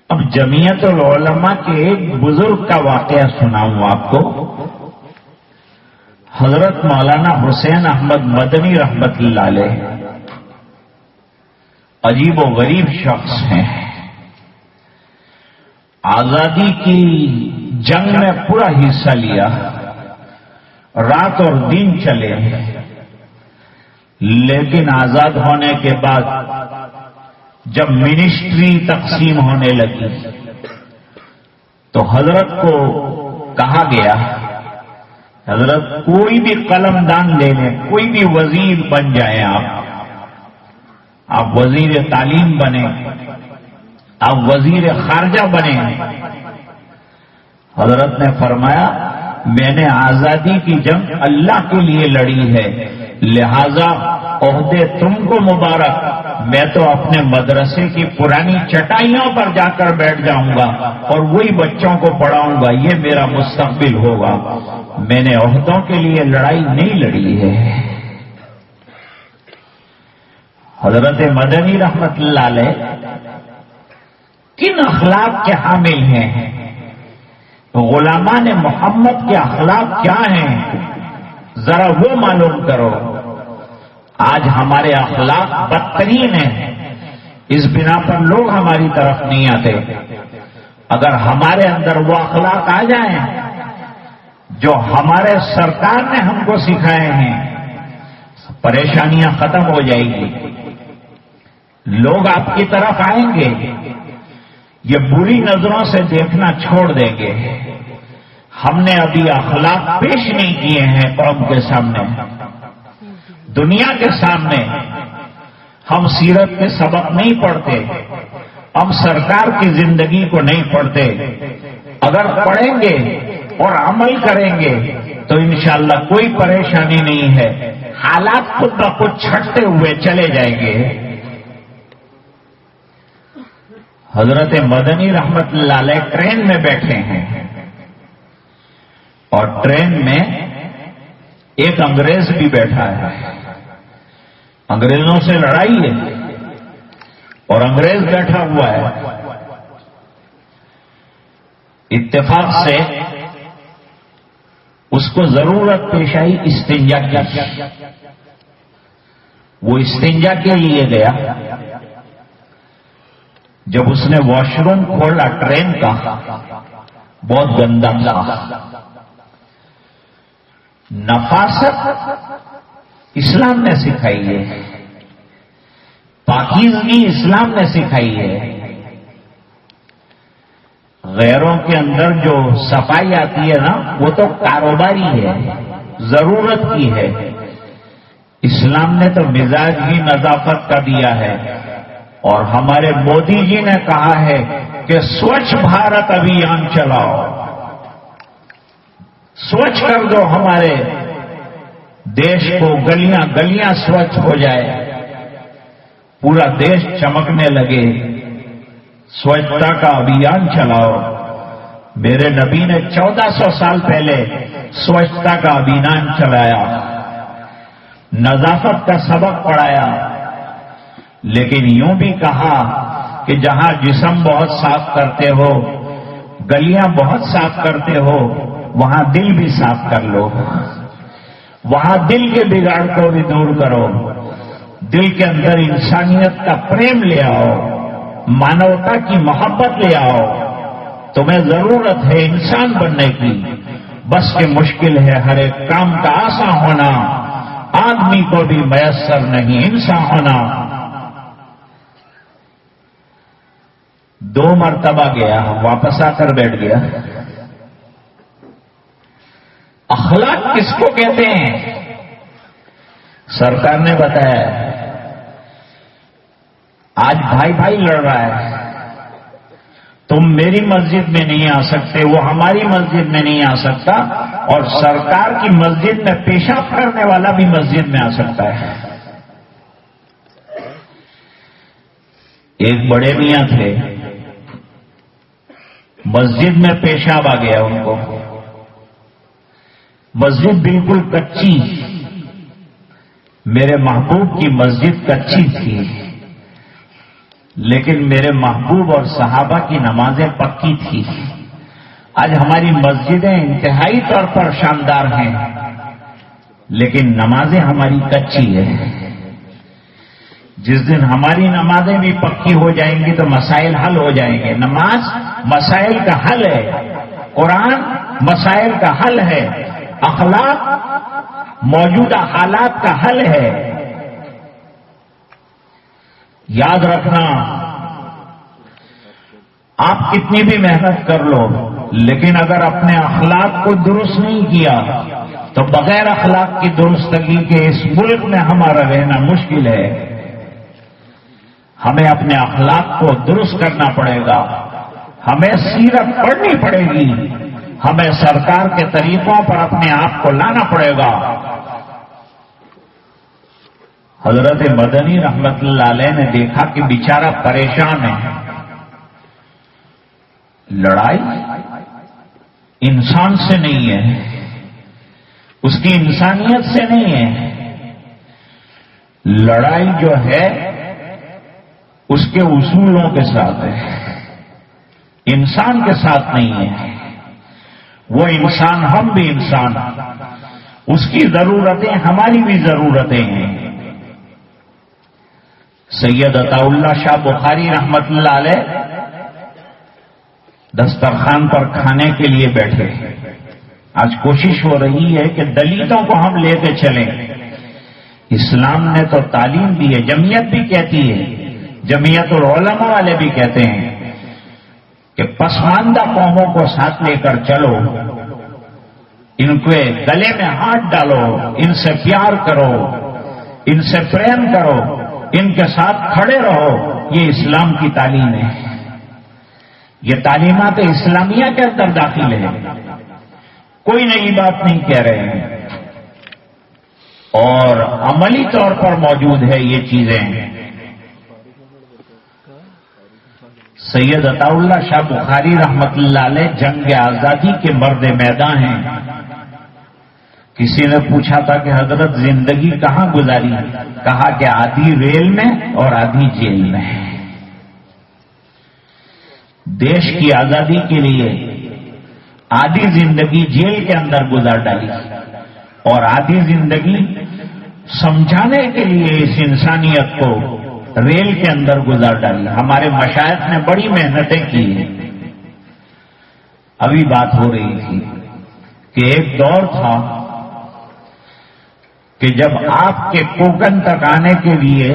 اب جمعیت العلماء کے ایک بزرگ کا واقعہ سناؤں آپ کو۔ حضرت مولانا حسین احمد مدنی رحمت اللہ علیہ عجیب و غریب شخص ہیں۔ آزادی کی جنگ میں پورا حصہ لیا، رات اور دن چلے، لیکن آزاد ہونے کے بعد جب منسٹری تقسیم ہونے لگی تو حضرت کو کہا گیا، حضرت کوئی بھی قلم دان لے لیں، کوئی بھی وزیر بن جائیں، آپ وزیر تعلیم بنیں، آپ وزیر خارجہ بنیں۔ حضرت نے فرمایا میں نے آزادی کی جنگ اللہ کے لیے لڑی ہے، لہذا عہدے تم کو مبارک، میں تو اپنے مدرسے کی پرانی چٹائیوں پر جا کر بیٹھ جاؤں گا اور وہی بچوں کو پڑھاؤں گا، یہ میرا مستقبل ہوگا، میں نے عہدوں کے لیے لڑائی نہیں لڑی ہے۔ حضرت مدنی رحمت اللہ علیہ کن اخلاق کے حامل ہیں؟ غلامان محمد کے اخلاق کیا ہیں؟ ذرا وہ معلوم کرو۔ آج ہمارے اخلاق بدترین ہیں، اس بنا پر لوگ ہماری طرف نہیں آتے۔ اگر ہمارے اندر وہ اخلاق آ جائیں جو ہمارے سرکار نے ہم کو سکھائے ہیں، پریشانیاں ختم ہو جائیں گی، لوگ آپ کی طرف آئیں گے، یہ بری نظروں سے دیکھنا چھوڑ دیں گے۔ ہم نے ابھی اخلاق پیش نہیں کیے ہیں قوم کے سامنے، دنیا کے سامنے۔ ہم سیرت کے سبق نہیں پڑھتے، ہم سرکار کی زندگی کو نہیں پڑھتے۔ اگر پڑھیں گے اور عمل کریں گے تو انشاءاللہ کوئی پریشانی نہیں ہے، حالات خود بخود چھٹتے ہوئے چلے جائیں گے۔ حضرت مدنی رحمت اللہ علیہ ٹرین میں بیٹھے ہیں اور ٹرین میں ایک انگریز بھی بیٹھا ہے، انگریزوں سے لڑائی ہے اور انگریز بیٹھا ہوا ہے۔ اتفاق سے اس کو ضرورت پیش آئی استنجا کی، وہ استنجا کے لیے گیا۔ جب اس نے واش روم کھولا ٹرین کا، بہت گندا تھا۔ نفاست اسلام نے سکھائی ہے، پاکیزگی اسلام نے سکھائی ہے۔ غیروں کے اندر جو صفائی آتی ہے نا، وہ تو کاروباری ہے، ضرورت کی ہے۔ اسلام نے تو مزاج ہی نظافت کا دیا ہے، اور ہمارے مودی جی نے کہا ہے کہ سوچھ بھارت ابھیان چلاؤ، سوچھ کر دو ہمارے دیش کو، گلیاں گلیاں سوچھ ہو جائے، پورا دیش چمکنے لگے، سوچھتا کا ابھیان چلاؤ۔ میرے نبی نے 1400 سال پہلے سوچھتا کا ابھیان چلایا، نظافت کا سبق پڑھایا، لیکن یوں بھی کہا کہ جہاں جسم بہت صاف کرتے ہو، گلیاں بہت صاف کرتے ہو، وہاں دل بھی صاف کر لو، وہاں دل کے بگاڑ کو بھی دور کرو، دل کے اندر انسانیت کا پریم لے آؤ، مانوتا کی محبت لے آؤ۔ تمہیں ضرورت ہے انسان بننے کی، بس کہ مشکل ہے ہر ایک کام کا آسان ہونا، آدمی کو بھی میسر نہیں انسان ہونا۔ 2 مرتبہ گیا، واپس آ کر بیٹھ گیا۔ اخلاق کس کو کہتے ہیں؟ سرکار نے بتایا، آج بھائی بھائی لڑ رہا ہے، تم میری مسجد میں نہیں آ سکتے، وہ ہماری مسجد میں نہیں آ سکتا، اور سرکار کی مسجد میں پیشاب کرنے والا بھی مسجد میں آ سکتا ہے۔ ایک بڑے میاں تھے، مسجد میں پیشاب آ گیا ان کو، مسجد بالکل کچی، میرے محبوب کی مسجد کچی تھی، لیکن میرے محبوب اور صحابہ کی نمازیں پکی تھی۔ آج ہماری مسجدیں انتہائی طور پر شاندار ہیں، لیکن نمازیں ہماری کچی ہیں۔ جس دن ہماری نمازیں بھی پکی ہو جائیں گی تو مسائل حل ہو جائیں گے۔ نماز مسائل کا حل ہے، قرآن مسائل کا حل ہے، اخلاق موجودہ حالات کا حل ہے۔ یاد رکھنا، آپ کتنی بھی محنت کر لو لیکن اگر اپنے اخلاق کو درست نہیں کیا تو بغیر اخلاق کی درستگی کے اس ملک میں ہمارا رہنا مشکل ہے۔ ہمیں اپنے اخلاق کو درست کرنا پڑے گا، ہمیں سیرت پڑھنی پڑے گی، ہمیں سرکار کے طریقوں پر اپنے آپ کو لانا پڑے گا۔ حضرت مدنی رحمت اللہ علیہ نے دیکھا کہ بیچارہ پریشان ہے۔ لڑائی انسان سے نہیں ہے، اس کی انسانیت سے نہیں ہے، لڑائی جو ہے اس کے اصولوں کے ساتھ ہے، انسان کے ساتھ نہیں ہے۔ وہ انسان، ہم بھی انسان، اس کی ضرورتیں ہماری بھی ضرورتیں ہیں۔ سید عطا اللہ شاہ بخاری رحمت اللہ علیہ دسترخوان پر کھانے کے لیے بیٹھے۔ آج کوشش ہو رہی ہے کہ دلتوں کو ہم لے کے چلیں۔ اسلام نے تو تعلیم دی ہے، جمعیت بھی کہتی ہے، جمعیت العلماء والے بھی کہتے ہیں کہ پسماندہ قوموں کو ساتھ لے کر چلو، ان کے گلے میں ہاتھ ڈالو، ان سے پیار کرو، ان سے پریم کرو، ان کے ساتھ کھڑے رہو۔ یہ اسلام کی تعلیم ہے، یہ تعلیمات اسلامیہ کے اندر داخل ہے، کوئی نئی بات نہیں کہہ رہے ہیں، اور عملی طور پر موجود ہے یہ چیزیں۔ سید عطا اللہ شاہ بخاری رحمت اللہ علیہ جنگ آزادی کے مرد میدان ہیں۔ کسی نے پوچھا تھا کہ حضرت زندگی کہاں گزاری؟ کہا کہ آدھی ریل میں اور آدھی جیل میں۔ دیش کی آزادی کے لیے آدھی زندگی جیل کے اندر گزار ڈالی اور آدھی زندگی سمجھانے کے لیے اس انسانیت کو ریل کے اندر گزار ڈالی۔ ہمارے مشائخ نے بڑی محنتیں کی ہیں۔ ابھی بات ہو رہی تھی کہ ایک دور تھا کہ جب آپ کے کوکن تک آنے کے لیے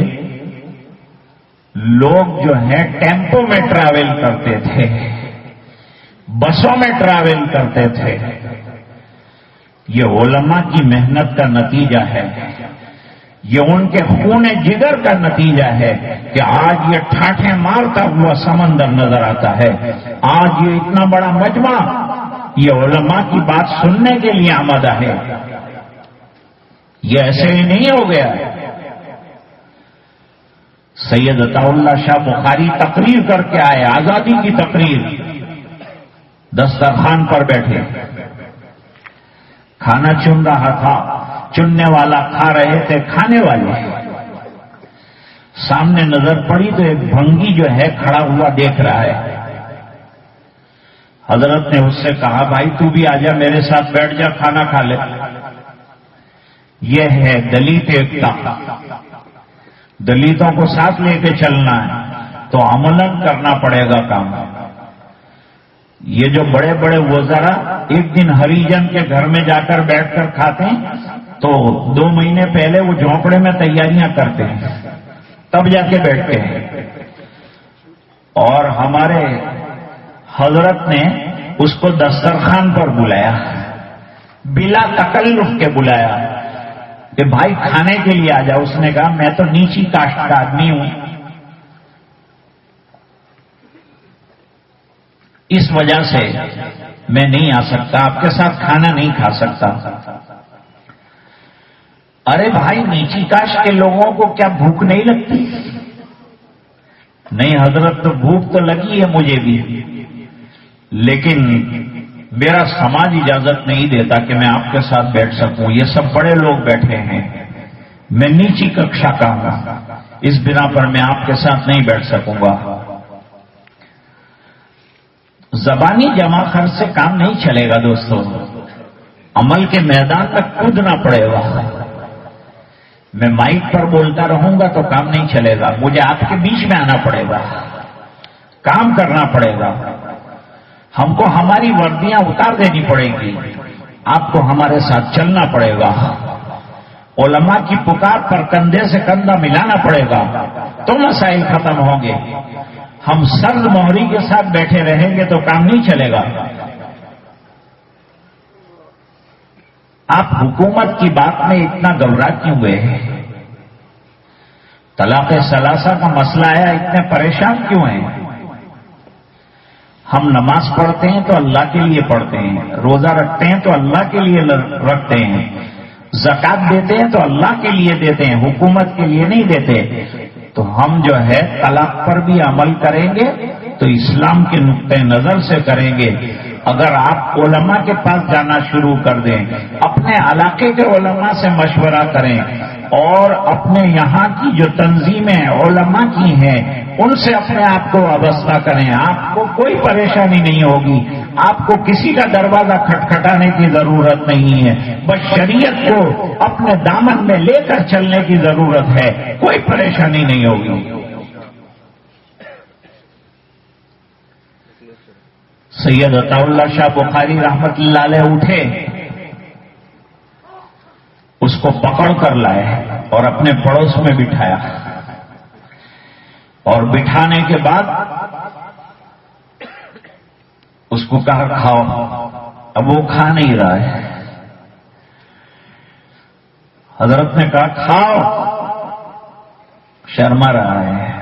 لوگ جو ہیں ٹیمپو میں ٹریول کرتے تھے، بسوں میں ٹریول کرتے تھے۔ یہ علماء کی محنت کا نتیجہ ہے، یہ ان کے خون جگر کا نتیجہ ہے کہ آج یہ ٹھاٹھیں مارتا ہوا سمندر نظر آتا ہے۔ آج یہ اتنا بڑا مجمع یہ علماء کی بات سننے کے لیے آمادہ ہے۔ یہ ایسے ہی نہیں ہو گیا۔ سید عطا اللہ شاہ بخاری تقریر کر کے آئے، آزادی کی تقریر، دسترخوان پر بیٹھے، کھانا چن رہا تھا، چننے والا کھا رہے تھے کھانے والے۔ سامنے نظر پڑی تو ایک بھنگی جو ہے کھڑا ہوا دیکھ رہا ہے۔ حضرت نے اس سے کہا بھائی تو بھی آجا میرے ساتھ بیٹھ جا، کھانا کھا لے۔ یہ ہے دلیت ایکتا، دلیتوں کو ساتھ لے کے چلنا ہے تو عملاً کرنا پڑے گا کام۔ یہ جو بڑے بڑے وزراء ایک دن ہریجن کے گھر میں جا کر بیٹھ کر کھاتے ہیں تو 2 مہینے پہلے وہ جھونپڑے میں تیاریاں کرتے ہیں، تب جا کے بیٹھتے ہیں۔ اور ہمارے حضرت نے اس کو دسترخوان پر بلایا، بلا تکلف کے بلایا کہ بھائی کھانے کے لیے آ جاؤ۔ اس نے کہا میں تو نیچی کاسٹ کا آدمی ہوں، اس وجہ سے میں نہیں آ سکتا، آپ کے ساتھ کھانا نہیں کھا سکتا۔ ارے بھائی نیچی کاسٹ کے لوگوں کو کیا بھوک نہیں لگتی؟ نہیں حضرت تو بھوک تو لگی ہے مجھے بھی، لیکن میرا سماج اجازت نہیں دیتا کہ میں آپ کے ساتھ بیٹھ سکوں، یہ سب بڑے لوگ بیٹھے ہیں، میں نیچی ککشا کا ہوں، اس بنا پر میں آپ کے ساتھ نہیں بیٹھ سکوں گا۔ زبانی جمع خرچ سے کام نہیں چلے گا دوستو، عمل کے میدان میں کودنا پڑے گا۔ میں مائک پر بولتا رہوں گا تو کام نہیں چلے گا، مجھے آپ کے بیچ میں آنا پڑے گا، کام کرنا پڑے گا۔ ہم کو ہماری وردیاں اتار دینی پڑے گی، آپ کو ہمارے ساتھ چلنا پڑے گا، علماء کی پکار پر کندھے سے کندھا ملانا پڑے گا تو مسائل ختم ہوں گے۔ ہم سرد مہری کے ساتھ بیٹھے رہیں گے تو کام نہیں چلے گا۔ آپ حکومت کی بات میں اتنا گھبرا کیوں ہوئے ہیں؟ طلاق ثلاثہ کا مسئلہ آیا، اتنے پریشان کیوں ہیں؟ ہم نماز پڑھتے ہیں تو اللہ کے لیے پڑھتے ہیں، روزہ رکھتے ہیں تو اللہ کے لیے رکھتے ہیں، زکات دیتے ہیں تو اللہ کے لیے دیتے ہیں، حکومت کے لیے نہیں دیتے۔ تو ہم جو ہے طلاق پر بھی عمل کریں گے تو اسلام کے نقطۂ نظر سے کریں گے۔ اگر آپ علماء کے پاس جانا شروع کر دیں، اپنے علاقے کے علماء سے مشورہ کریں اور اپنے یہاں کی جو تنظیمیں علماء کی ہیں ان سے اپنے آپ کو وابستہ کریں، آپ کو کوئی پریشانی نہیں ہوگی، آپ کو کسی کا دروازہ کھٹکھٹانے کی ضرورت نہیں ہے، بس شریعت کو اپنے دامن میں لے کر چلنے کی ضرورت ہے، کوئی پریشانی نہیں ہوگی۔ سید عطا اللہ شاہ بخاری رحمت اللہ علیہ اٹھے، اس کو پکڑ کر لائے اور اپنے پڑوس میں بٹھایا، اور بٹھانے کے بعد اس کو کہا کھاؤ، اب وہ کھا نہیں رہا ہے۔ حضرت نے کہا کھاؤ، شرما رہا ہے۔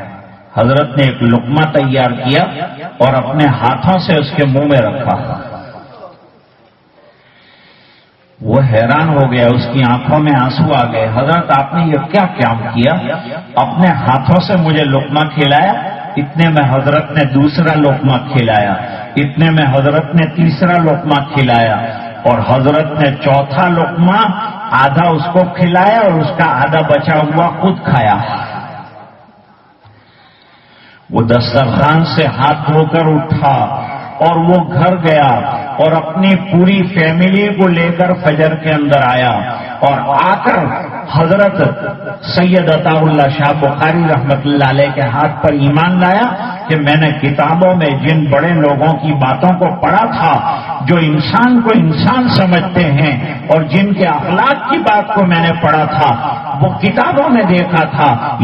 حضرت نے ایک لقمہ تیار کیا اور اپنے ہاتھوں سے اس کے منہ میں رکھا۔ وہ حیران ہو گیا، اس کی آنکھوں میں آنسو آ گئے۔ حضرت آپ نے یہ کیا کام کیا؟ اپنے ہاتھوں سے مجھے لقمہ کھلایا، اتنے میں حضرت نے دوسرا لقمہ کھلایا، اتنے میں حضرت نے تیسرا لقمہ کھلایا، اور حضرت نے چوتھا لقمہ آدھا اس کو کھلایا اور اس کا آدھا بچا ہوا خود کھایا۔ وہ دسترخوان سے ہاتھ دھو کر اٹھا اور وہ گھر گیا اور اپنی پوری فیملی کو لے کر فجر کے اندر آیا، اور آ کر حضرت سید عطا اللہ شاہ بخاری رحمت اللہ علیہ کے ہاتھ پر ایمان لایا کہ میں نے کتابوں میں جن بڑے لوگوں کی باتوں کو پڑھا تھا، جو انسان کو انسان سمجھتے ہیں، اور جن کے اخلاق کی بات کو میں نے پڑھا تھا، وہ کتابوں میں دیکھا تھا،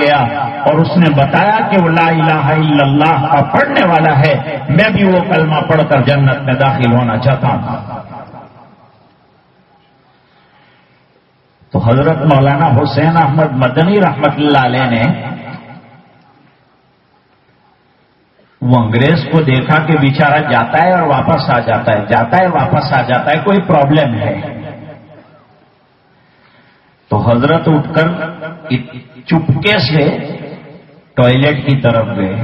گیا اور اس نے بتایا کہ وہ لا الہ الا اللہ کا پڑھنے والا ہے، میں بھی وہ کلمہ پڑھ کر جنت میں داخل ہونا چاہتا ہوں۔ تو حضرت مولانا حسین احمد مدنی رحمت اللہ علیہ نے وہ انگریز کو دیکھا کہ بیچارہ جاتا ہے اور واپس آ جاتا ہے، جاتا ہے واپس آ جاتا ہے، کوئی پرابلم ہے۔ تو حضرت اٹھ کر چپکے سے ٹوائلٹ کی طرف گئے،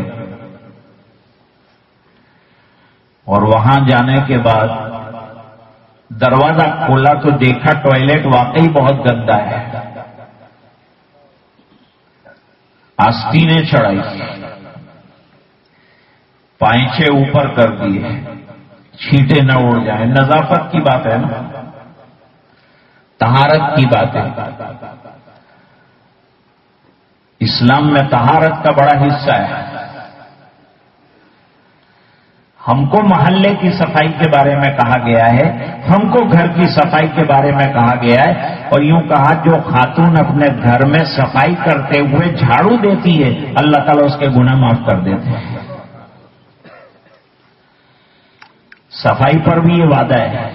اور وہاں جانے کے بعد دروازہ کھولا تو دیکھا ٹوائلٹ واقعی بہت گندا ہے، آستینیں چڑھائی، پائچے اوپر کر دیے، چھینٹے نہ اڑ جائیں، نظافت کی بات ہے نا، طہارت کی بات ہے۔ اسلام میں طہارت کا بڑا حصہ ہے۔ ہم کو محلے کی صفائی کے بارے میں کہا گیا ہے، ہم کو گھر کی صفائی کے بارے میں کہا گیا ہے، اور یوں کہا جو خاتون اپنے گھر میں صفائی کرتے ہوئے جھاڑو دیتی ہے، اللہ تعالیٰ اس کے گناہ معاف کر دیتے ہیں۔ صفائی پر بھی یہ وعدہ ہے۔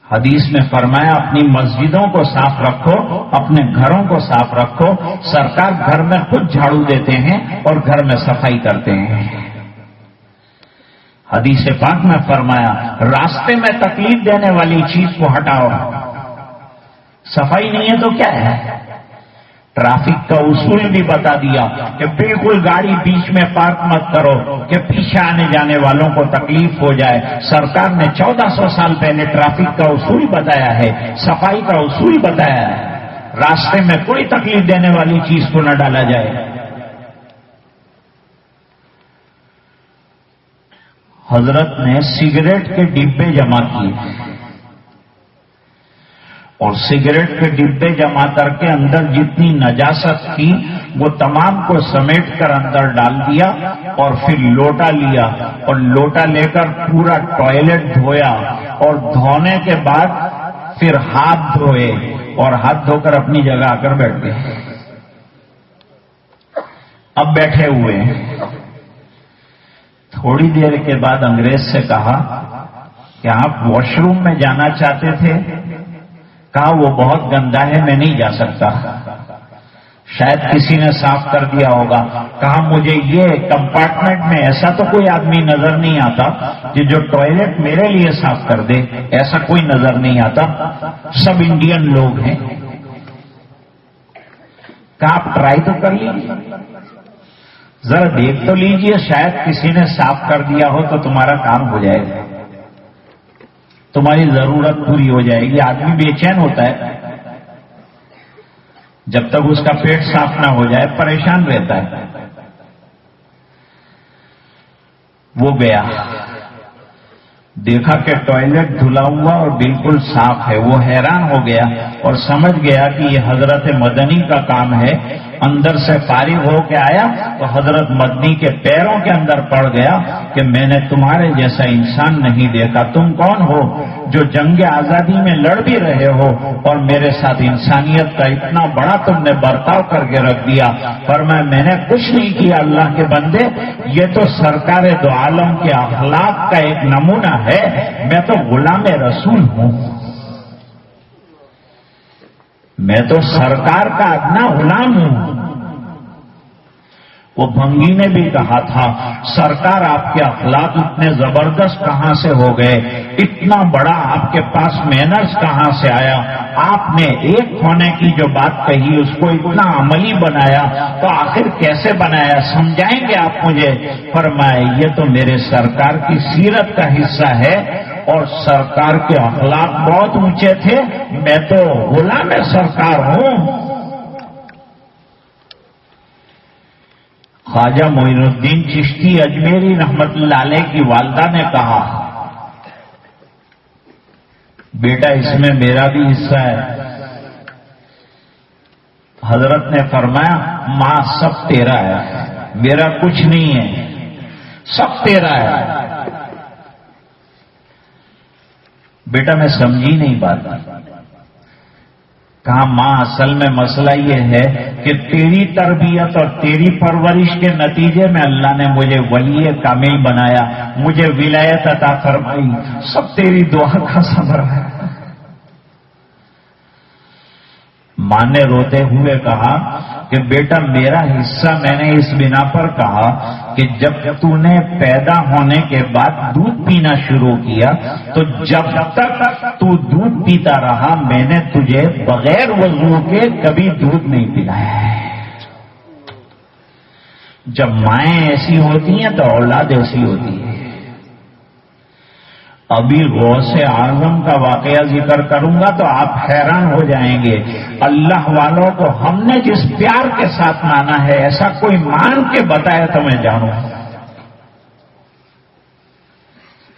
حدیث میں فرمایا اپنی مسجدوں کو صاف رکھو، اپنے گھروں کو صاف رکھو۔ سرکار گھر میں خود جھاڑو دیتے ہیں اور گھر میں صفائی کرتے ہیں۔ حدیث پاک میں فرمایا راستے میں تکلیف دینے والی چیز کو ہٹاؤ۔ صفائی نہیں ہے تو کیا ہے؟ ٹریفک کا اصول بھی بتا دیا کہ بالکل گاڑی بیچ میں پارک مت کرو کہ پیچھے آنے جانے والوں کو تکلیف ہو جائے۔ سرکار نے 1400 سال پہلے ٹریفک کا اصول بتایا ہے، صفائی کا اصول بتایا ہے، راستے میں کوئی تکلیف دینے والی چیز کو نہ ڈالا جائے۔ حضرت نے سگریٹ کے ڈبے جمع کیے اور سگریٹ کے ڈبے جمع کر کے اندر جتنی نجاست تھی وہ تمام کو سمیٹ کر اندر ڈال دیا اور پھر لوٹا لیا اور لوٹا لے کر پورا ٹوائلٹ دھویا اور دھونے کے بعد پھر ہاتھ دھوئے اور ہاتھ دھو کر اپنی جگہ آ کر بیٹھ گئے. اب بیٹھے ہوئے ہیں. تھوڑی دیر کے بعد انگریز سے کہا کہ آپ واش روم میں جانا چاہتے تھے؟ کہا وہ بہت گندا ہے، میں نہیں جا سکتا، شاید کسی نے صاف کر دیا ہوگا. کہا مجھے یہ کمپارٹمنٹ میں ایسا تو کوئی آدمی نظر نہیں آتا کہ جو ٹوائلٹ میرے لیے صاف کر دے، ایسا کوئی نظر نہیں آتا، سب انڈین لوگ ہیں. کہا آپ ٹرائی تو کر لیجیے، ذرا دیکھ تو لیجیے، شاید کسی نے صاف کر دیا ہو تو تمہارا کام ہو جائے گا، تمہاری ضرورت پوری ہو جائے گی. آدمی بے چین ہوتا ہے، جب تک اس کا پیٹ صاف نہ ہو جائے پریشان رہتا ہے. وہ گیا، دیکھا کہ ٹوائلٹ دھلا ہوا اور بالکل صاف ہے. وہ حیران ہو گیا اور سمجھ گیا کہ یہ حضرت مدنی کا کام ہے. اندر سے فارغ ہو کے آیا تو حضرت مدنی کے پیروں کے اندر پڑ گیا کہ میں نے تمہارے جیسا انسان نہیں دیکھا. تم کون ہو جو جنگ آزادی میں لڑ بھی رہے ہو اور میرے ساتھ انسانیت کا اتنا بڑا تم نے برتاؤ کر کے رکھ دیا. فرمایا میں نے کچھ نہیں کیا اللہ کے بندے، یہ تو سرکار دو عالم کے اخلاق کا ایک نمونہ ہے، میں تو غلام رسول ہوں، میں تو سرکار کا ادنا غلام ہوں. وہ بھنگی نے بھی کہا تھا سرکار آپ کے اخلاق اتنے زبردست کہاں سے ہو گئے، اتنا بڑا آپ کے پاس مینرز کہاں سے آیا، آپ نے ایک ہونے کی جو بات کہی اس کو اتنا عملی بنایا، تو آخر کیسے بنایا سمجھائیں گے آپ مجھے؟ فرمائے یہ تو میرے سرکار کی سیرت کا حصہ ہے اور سرکار کے اخلاق بہت اونچے تھے، میں تو غلام سرکار ہوں. خواجہ معین الدین چشتی اجمیری رحمت اللہ علیہ کی والدہ نے کہا بیٹا اس میں میرا بھی حصہ ہے. حضرت نے فرمایا ماں سب تیرا ہے، میرا کچھ نہیں ہے، سب تیرا ہے. بیٹا میں سمجھی نہیں بات. کہا ماں اصل میں مسئلہ یہ ہے کہ تیری تربیت اور تیری پرورش کے نتیجے میں اللہ نے مجھے ولی کامل بنایا، مجھے ولایت عطا فرمائی، سب تیری دعا کا ثمر ہے. ماں نے روتے ہوئے کہا کہ بیٹا میرا حصہ میں نے اس بنا پر کہا کہ جب تو نے پیدا ہونے کے بعد دودھ پینا شروع کیا تو جب تک تو دودھ پیتا رہا میں نے تجھے بغیر وضو کے کبھی دودھ نہیں پلایا ہے. جب مائیں ایسی ہوتی ہیں تو اولاد ایسی ہوتی ہے. ابھی غوث اعظم کا واقعہ ذکر کروں گا تو آپ حیران ہو جائیں گے. اللہ والوں کو ہم نے جس پیار کے ساتھ مانا ہے ایسا کوئی مان کے بتائے تو میں جانوں.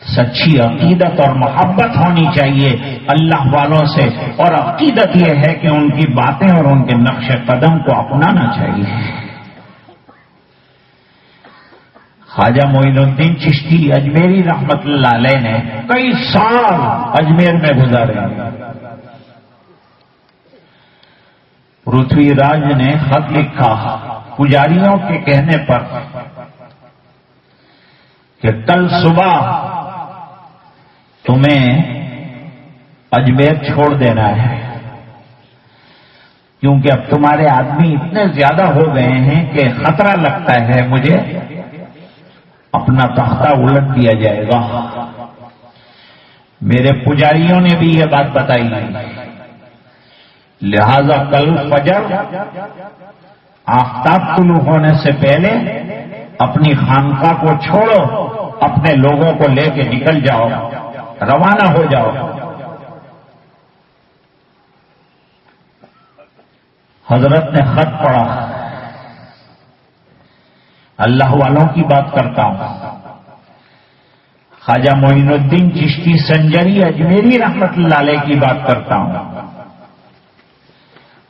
سچی عقیدت اور محبت ہونی چاہیے اللہ والوں سے، اور عقیدت یہ ہے کہ ان کی باتیں اور ان کے نقش قدم کو اپنانا چاہیے. خواجہ معین الدین چشتی اجمیری رحمت اللہ علیہ نے کئی سال اجمیر میں گزارے. پرتھوی راج نے خط لکھا پجاریوں کے کہنے پر کہ کل صبح تمہیں اجمیر چھوڑ دینا ہے کیونکہ اب تمہارے آدمی اتنے زیادہ ہو گئے ہیں کہ خطرہ لگتا ہے مجھے اپنا تختہ الٹ دیا جائے گا. میرے پجاریوں نے بھی یہ بات بتائی، لہذا کل فجر آفتاب طلوع ہونے سے پہلے اپنی خانقاہ کو چھوڑو، اپنے لوگوں کو لے کے نکل جاؤ، روانہ ہو جاؤ. حضرت نے خط پڑھا. اللہ والوں کی بات کرتا ہوں. خواجہ معین الدین چشتی سنجری اجمیری رحمت اللہ علیہ کی بات کرتا ہوں.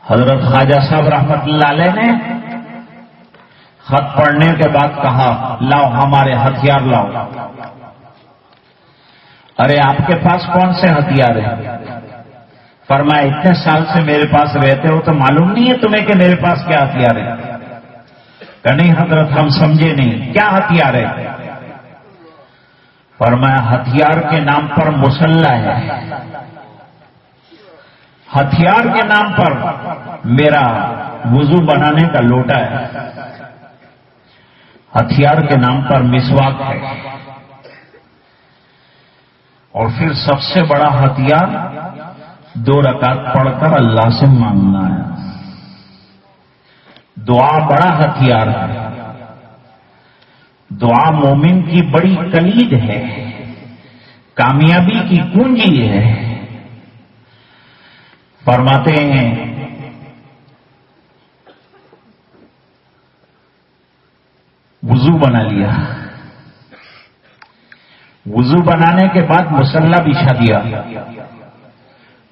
حضرت خواجہ صاحب رحمت اللہ علیہ نے خط پڑھنے کے بعد کہا لاؤ ہمارے ہتھیار لاؤ. ارے آپ کے پاس کون سے ہتھیار ہیں؟ فرمایا اتنے سال سے میرے پاس رہتے ہو تو معلوم نہیں ہے تمہیں کہ میرے پاس کیا ہتھیار ہے؟ کہ نہیں حضرت ہم سمجھے نہیں، کیا ہتھیار ہے؟ فرمایا ہتھیار کے نام پر مسلح ہے، ہتھیار کے نام پر میرا وضو بنانے کا لوٹا ہے، ہتھیار کے نام پر مسواک ہے، اور پھر سب سے بڑا ہتھیار 2 رکعت پڑھ کر اللہ سے مانگنا ہے. دعا بڑا ہتھیار ہے، دعا مومن کی بڑی کلید ہے، کامیابی کی کنجی ہے. فرماتے ہیں وضو بنا لیا، وضو بنانے کے بعد مصلی بچھا دیا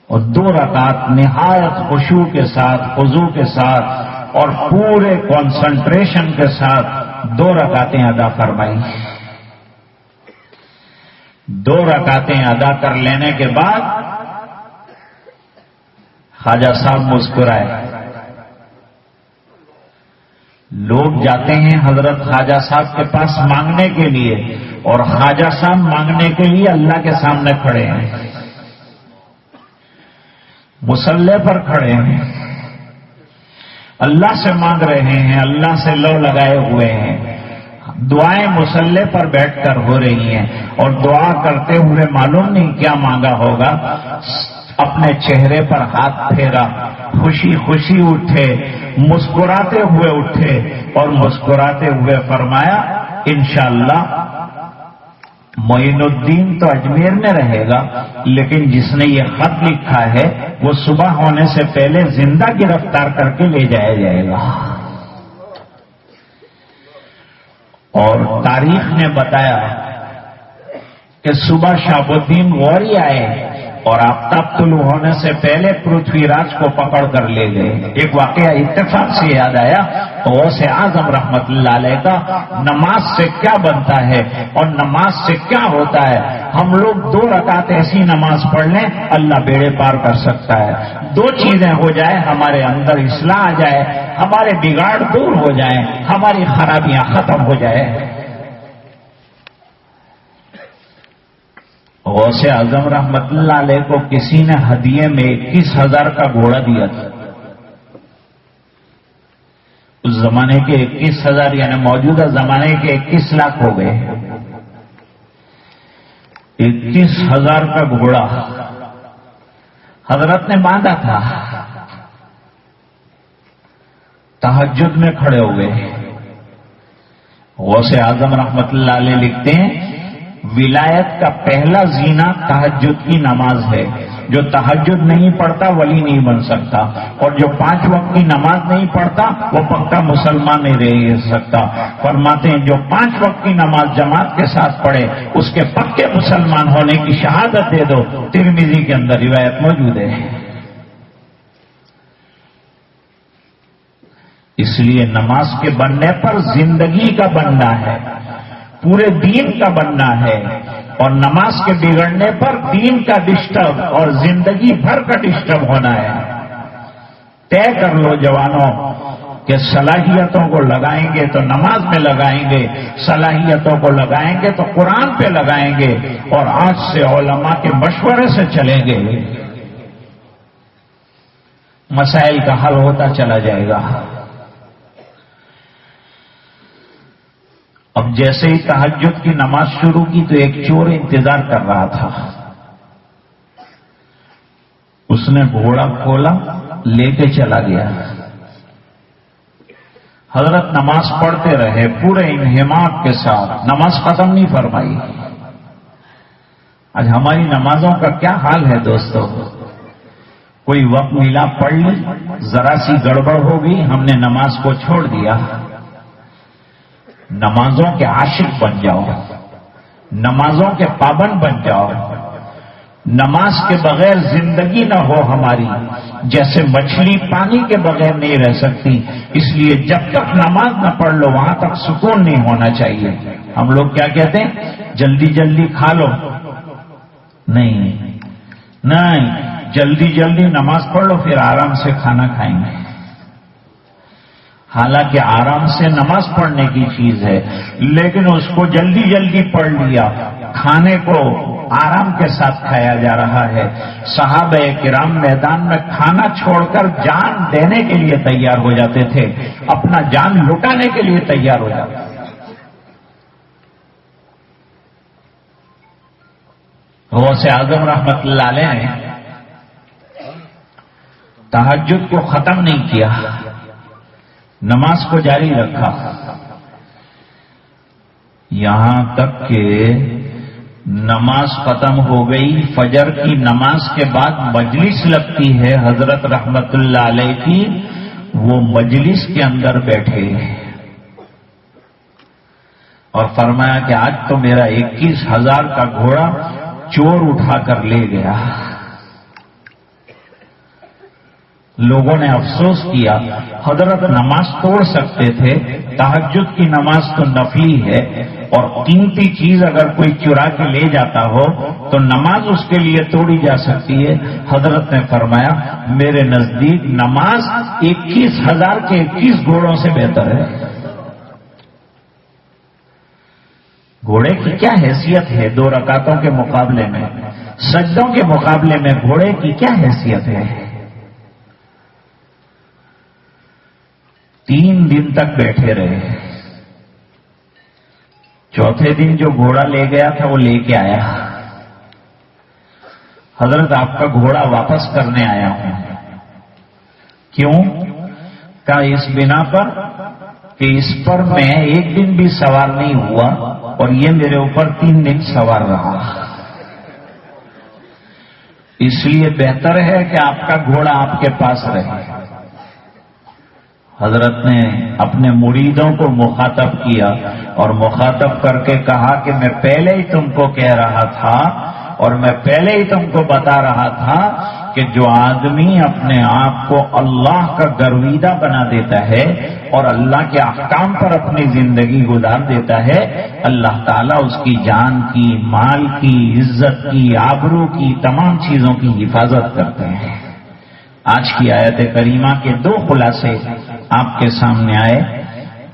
اور 2 رکعت نہایت خشوع کے ساتھ، خضوع کے ساتھ اور پورے کنسنٹریشن کے ساتھ 2 رکعتیں ادا فرمائی. 2 رکعتیں ادا کر لینے کے بعد خواجہ صاحب مسکرائے. لوگ جاتے ہیں حضرت خواجہ صاحب کے پاس مانگنے کے لیے، اور خواجہ صاحب مانگنے کے لیے اللہ کے سامنے کھڑے ہیں، مصلی پر کھڑے ہیں، اللہ سے مانگ رہے ہیں، اللہ سے لو لگائے ہوئے ہیں. دعائیں مصلی پر بیٹھ کر ہو رہی ہیں اور دعا کرتے ہوئے معلوم نہیں کیا مانگا ہوگا. اپنے چہرے پر ہاتھ پھیرا، خوشی خوشی اٹھے، مسکراتے ہوئے اٹھے اور مسکراتے ہوئے فرمایا انشاءاللہ معین الدین تو اجمیر میں رہے گا، لیکن جس نے یہ خط لکھا ہے وہ صبح ہونے سے پہلے زندہ گرفتار کر کے لے جایا جائے گا. اور تاریخ نے بتایا کہ صبح شہاب الدین غوری آئے اور آفتاب طلوع ہونے سے پہلے پرتھوی راج کو پکڑ کر لے گئے. ایک واقعہ اتفاق سے یاد آیا، غوث اعظم رحمت اللہ علیہ کا نماز سے کیا بنتا ہے اور نماز سے کیا ہوتا ہے. ہم لوگ 2 رکعت ایسی نماز پڑھ لیں اللہ بیڑے پار کر سکتا ہے. 2 چیزیں ہو جائیں، ہمارے اندر اصلاح آ جائے، ہمارے بگاڑ دور ہو جائیں، ہماری خرابیاں ختم ہو جائیں. غوث اعظم رحمت اللہ علیہ کو کسی نے ہدیے میں 21,000 کا گھوڑا دیا تھا. اس زمانے کے 21,000 یعنی موجودہ زمانے کے 21 لاکھ ہو گئے. 21,000 کا گھوڑا حضرت نے باندھا تھا. تہجد میں کھڑے ہو گئے. غوث اعظم رحمت اللہ علیہ لکھتے ہیں ولایت کا پہلا زینہ تہجد کی نماز ہے. جو تہجد نہیں پڑھتا ولی نہیں بن سکتا، اور جو 5 وقت کی نماز نہیں پڑھتا وہ پکا مسلمان نہیں رہ سکتا. فرماتے ہیں جو 5 وقت کی نماز جماعت کے ساتھ پڑھے اس کے پکے مسلمان ہونے کی شہادت دے دو. ترمذی کے اندر روایت موجود ہے. اس لیے نماز کے بننے پر زندگی کا بننا ہے، پورے دین کا بننا ہے، اور نماز کے بگڑنے پر دین کا ڈسٹرب اور زندگی بھر کا ڈسٹرب ہونا ہے. طے کر لو جوانوں کہ صلاحیتوں کو لگائیں گے تو نماز میں لگائیں گے، صلاحیتوں کو لگائیں گے تو قرآن پہ لگائیں گے، اور آج سے علماء کے مشورے سے چلیں گے. مسائل کا حل ہوتا چلا جائے گا. اب جیسے ہی تہجد کی نماز شروع کی تو ایک چور انتظار کر رہا تھا. اس نے گھوڑا کھولا، لے کے چلا گیا. حضرت نماز پڑھتے رہے پورے انہماک کے ساتھ، نماز ختم نہیں فرمائی. آج ہماری نمازوں کا کیا حال ہے دوستو؟ کوئی وقت ملا پڑھ لی، ذرا سی گڑبڑ ہو گئی، ہم نے نماز کو چھوڑ دیا. نمازوں کے عاشق بن جاؤ، نمازوں کے پابند بن جاؤ. نماز کے بغیر زندگی نہ ہو ہماری، جیسے مچھلی پانی کے بغیر نہیں رہ سکتی، اس لیے جب تک نماز نہ پڑھ لو وہاں تک سکون نہیں ہونا چاہیے۔ ہم لوگ کیا کہتے ہیں؟ جلدی جلدی کھا لو، نہیں جلدی جلدی نماز پڑھ لو پھر آرام سے کھانا کھائیں گے۔ حالانکہ آرام سے نماز پڑھنے کی چیز ہے، لیکن اس کو جلدی جلدی پڑھ لیا، کھانے کو آرام کے ساتھ کھایا جا رہا ہے۔ صحابہ کرام میدان میں کھانا چھوڑ کر جان دینے کے لیے تیار ہو جاتے تھے، اپنا جان لٹانے کے لیے تیار ہو جاتے تھے۔ غوث اعظم رحمت اللہ علیہ نے تہجد کو ختم نہیں کیا، نماز کو جاری رکھا، یہاں تک کہ نماز ختم ہو گئی۔ فجر کی نماز کے بعد مجلس لگتی ہے حضرت رحمت اللہ علیہ کی، وہ مجلس کے اندر بیٹھے اور فرمایا کہ آج تو میرا 21,000 کا گھوڑا چور اٹھا کر لے گیا۔ لوگوں نے افسوس کیا، حضرت نماز توڑ سکتے تھے، تہجد کی نماز تو نفلی ہے، اور قیمتی چیز اگر کوئی چرا کے لے جاتا ہو تو نماز اس کے لیے توڑی جا سکتی ہے۔ حضرت نے فرمایا میرے نزدیک نماز 21,000 کے 21 گھوڑوں سے بہتر ہے۔ گھوڑے کی کیا حیثیت ہے 2 رکعتوں کے مقابلے میں، سجدوں کے مقابلے میں گھوڑے کی کیا حیثیت ہے؟ 3 دن تک بیٹھے رہے، چوتھے دن جو گھوڑا لے گیا تھا وہ لے کے آیا، حضرت آپ کا گھوڑا واپس کرنے آیا ہوں۔ کیوں؟ کہا اس بنا پر کہ اس پر میں 1 دن بھی سوار نہیں ہوا اور یہ میرے اوپر 3 دن سوار رہا، اس لیے بہتر ہے کہ آپ کا گھوڑا آپ کے پاس رہے۔ حضرت نے اپنے مریدوں کو مخاطب کیا اور مخاطب کر کے کہا کہ میں پہلے ہی تم کو کہہ رہا تھا اور میں پہلے ہی تم کو بتا رہا تھا کہ جو آدمی اپنے آپ کو اللہ کا گرویدہ بنا دیتا ہے اور اللہ کے احکام پر اپنی زندگی گزار دیتا ہے، اللہ تعالیٰ اس کی جان کی، مال کی، عزت کی، آبرو کی، تمام چیزوں کی حفاظت کرتے ہیں۔ آج کی آیت کریمہ کے 2 خلاصے آپ کے سامنے آئے۔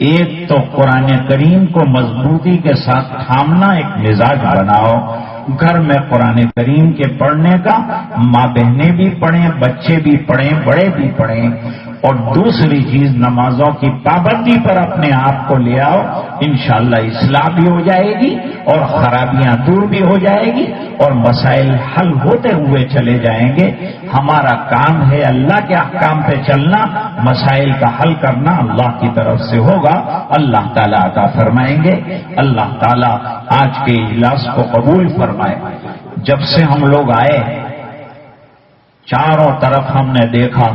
ایک تو قرآن کریم کو مضبوطی کے ساتھ تھامنا، ایک مزاج بناؤ، گھر میں قرآن کریم کے پڑھنے کا، ماں بہنیں بھی پڑھیں، بچے بھی پڑھیں، بڑے بھی پڑھیں، اور دوسری چیز نمازوں کی پابندی پر اپنے آپ کو لے آؤ، انشاءاللہ اصلاح بھی ہو جائے گی اور خرابیاں دور بھی ہو جائے گی اور مسائل حل ہوتے ہوئے چلے جائیں گے۔ ہمارا کام ہے اللہ کے احکام پہ چلنا، مسائل کا حل کرنا اللہ کی طرف سے ہوگا، اللہ تعالیٰ عطا فرمائیں گے۔ اللہ تعالیٰ آج کے اجلاس کو قبول فرمائے۔ جب سے ہم لوگ آئے چاروں طرف ہم نے دیکھا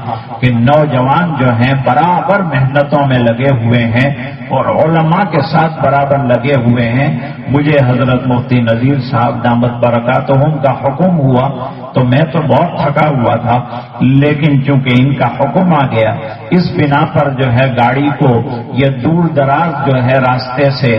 کہ نوجوان جو ہیں برابر محنتوں میں لگے ہوئے ہیں اور علماء کے ساتھ برابر لگے ہوئے ہیں۔ مجھے حضرت مفتی نذیر صاحب دامت برکاتہم کا حکم ہوا تو میں تو بہت تھکا ہوا تھا، لیکن چونکہ ان کا حکم آ گیا، اس بنا پر جو ہے گاڑی کو یہ دور دراز جو ہے راستے سے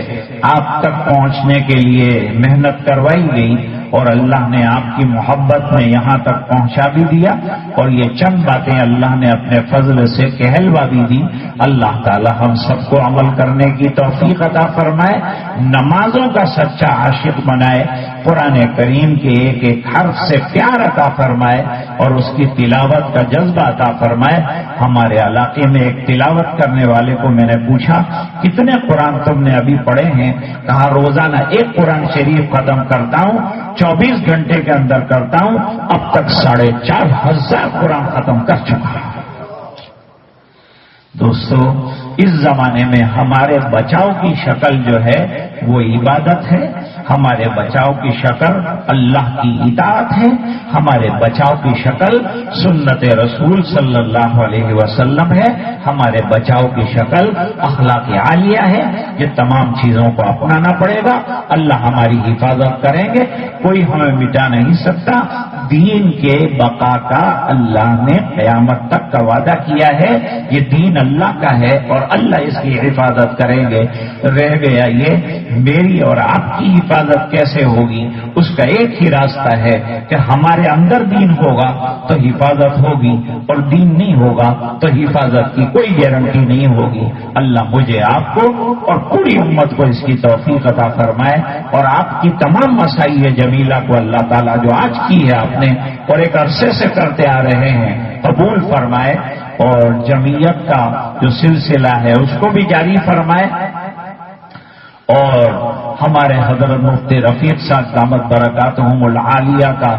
آپ تک پہنچنے کے لیے محنت کروائی گئی اور اللہ نے آپ کی محبت میں یہاں تک پہنچا بھی دیا اور یہ چند باتیں اللہ نے اپنے فضل سے کہلوا بھی دی۔ اللہ تعالی ہم سب کو عمل کرنے کی توفیق عطا فرمائے، نمازوں کا سچا عاشق بنائے، قرآن کریم کے ایک ایک حرف سے پیار عطا فرمائے اور اس کی تلاوت کا جذبہ عطا فرمائے۔ ہمارے علاقے میں ایک تلاوت کرنے والے کو میں نے پوچھا کتنے قرآن تم نے ابھی پڑھے ہیں؟ کہا روزانہ 1 قرآن شریف ختم کرتا ہوں، 24 گھنٹے کے اندر کرتا ہوں، اب تک 4,500 قرآن ختم کر چکا ہوں۔ دوستو اس زمانے میں ہمارے بچاؤ کی شکل جو ہے وہ عبادت ہے، ہمارے بچاؤ کی شکل اللہ کی اطاعت ہے، ہمارے بچاؤ کی شکل سنت رسول صلی اللہ علیہ وسلم ہے، ہمارے بچاؤ کی شکل اخلاق عالیہ ہے۔ یہ تمام چیزوں کو اپنانا پڑے گا، اللہ ہماری حفاظت کریں گے، کوئی ہمیں مٹا نہیں سکتا۔ دین کے بقا کا اللہ نے قیامت تک کا وعدہ کیا ہے، یہ دین اللہ کا ہے اور اللہ اس کی حفاظت کریں گے۔ رہ گیا یہ میری اور آپ کی حفاظت کیسے ہوگی، اس کا ایک ہی راستہ ہے کہ ہمارے اندر دین ہوگا تو حفاظت ہوگی، اور دین نہیں ہوگا تو حفاظت کی کوئی گارنٹی نہیں ہوگی۔ اللہ مجھے، آپ کو اور پوری امت کو اس کی توفیق عطا فرمائے، اور آپ کی تمام مسائل جمیلہ کو اللہ تعالیٰ جو آج کی ہے آپ نے اور ایک عرصے سے کرتے آ رہے ہیں قبول فرمائے، اور جمعیت کا جو سلسلہ ہے اس کو بھی جاری فرمائے، اور ہمارے حضرت مفتی رفیق صاحب دامت برکاتہم العالیہ کا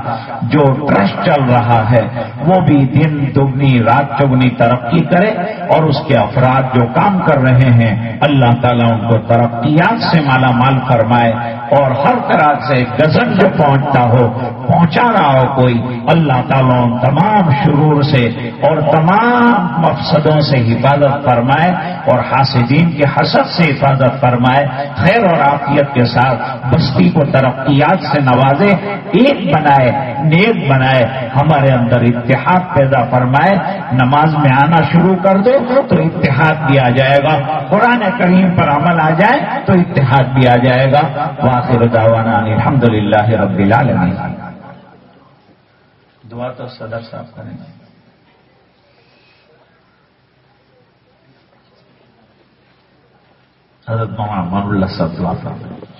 جو ٹرسٹ چل رہا ہے وہ بھی دن دگنی رات چگنی ترقی کرے، اور اس کے افراد جو کام کر رہے ہیں اللہ تعالیٰ ان کو ترقیات سے مالا مال فرمائے، اور ہر طرح سے غضب جو پہنچا رہا ہو کوئی، اللہ تعالیٰ ان تمام شرور سے اور تمام مفسدوں سے حفاظت فرمائے، اور حاسدین کے حسد سے حفاظت فرمائے، خیر اور عافیت کے ساتھ بستی کو ترقیات سے نوازے، ایک بنائے، نیک بنائے، ہمارے اندر اتحاد پیدا فرمائے۔ نماز میں آنا شروع کر دو تو اتحاد بھی آ جائے گا، قرآن کریم پر عمل آ جائے تو اتحاد بھی آ جائے گا۔ وآخر دعوانا ان الحمدللہ رب العالمین۔ دعا تو صدر صاحب کریں گے۔ حضرت مولانا اللہ صاحب دعا فرمائیں۔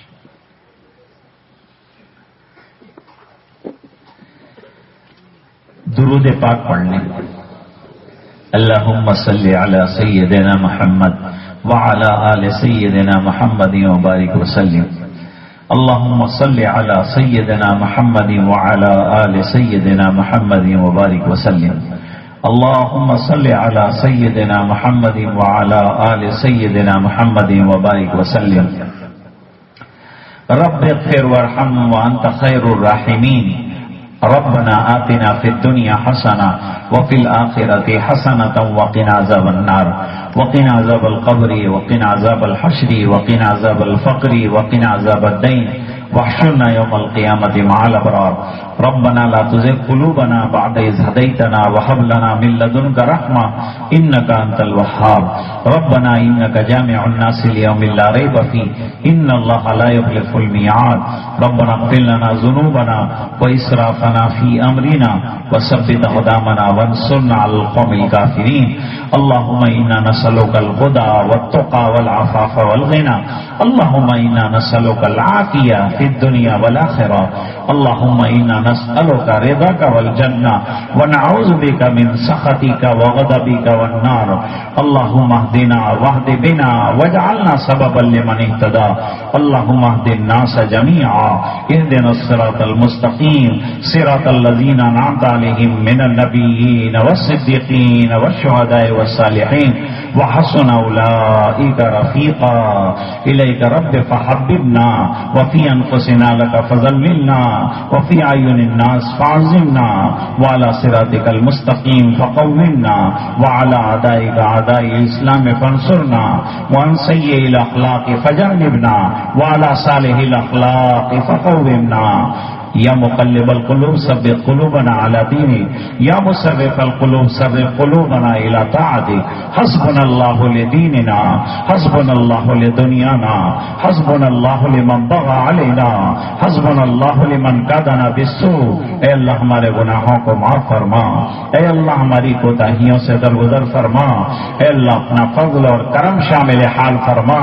درود پاک پڑھنے۔ اللہم صلی علی سیدنا محمد وعلی آل سیدنا محمد وبارک وسلم۔ اللہم صلی علی سیدنا محمد وعلی آل سیدنا محمد وبارک وسلم۔ اللہم صلی علی سیدنا محمد وعلی آل سیدنا محمد وبارک وسلم۔ رب اغفر وارحم وانت خیر الراحمین۔ ربنا آتنا فی الدنیا حسنہ وفی الآخرۃ حسنۃ وقنا عذاب النار وقنا عذاب القبر وقنا عذاب الحشر وقنا عذاب الفقر وقنا عذاب الدین واحشرنا یوم القیامۃ مع الابرار۔ ربنا لا تزغ قلوبنا بعد إذ هديتنا وهب لنا من لدنك رحمة إنك أنت الوهاب۔ ربنا إنك جامع الناس ليوم لا ريب فيه إن الله لا يخلف الميعاد۔ ربنا اغفر لنا ذنوبنا وإسرافنا في أمرنا وثبت أقدامنا وانصرنا على القوم الكافرين۔ اللهم إنا نسألك الهدى والتقى والعفاف والغنى۔ اللهم إنا نسألك العافية في الدنيا والآخرة۔ اللهم إنا نسألك رضاك والجنة ونعوذ بك من سخطك وغضبك والنار۔ اللهم اهدنا واهد بنا واجعلنا سببا لمن اهتدى۔ اللهم اهد الناس جميعا، اهدنا الصراط المستقيم صراط الذين أنعمت عليهم من النبيين والصديقين والشهداء والصالحين وحسن أولئك رفيقا۔ إليك رب فحببنا وفي أنفسنا لك فذللنا وفي أعين الناس فاعزمنا وعلى صراطك المستقيم فقومنا وعلى أعدائك أعداء الإسلام فانصرنا وعن سيء الأخلاق فجنبنا وعلى صالح الأخلاق فقومنا۔ یا مقلب القلوب ثبت قلوبنا على دینک، یا مصرف القلوب صرف قلوبنا الى طاعتک۔ حسبنا اللہ لدیننا، حسبنا اللہ لدنیانا، حسبنا اللہ لمن بغى علینا، حسبنا اللہ لمن کادنا بالسوء۔ اے اللہ ہمارے گناہوں کو معاف فرما، اے اللہ ہماری کوتاہیوں سے درگزر فرما، اے اللہ اپنا فضل اور کرم شامل حال فرما۔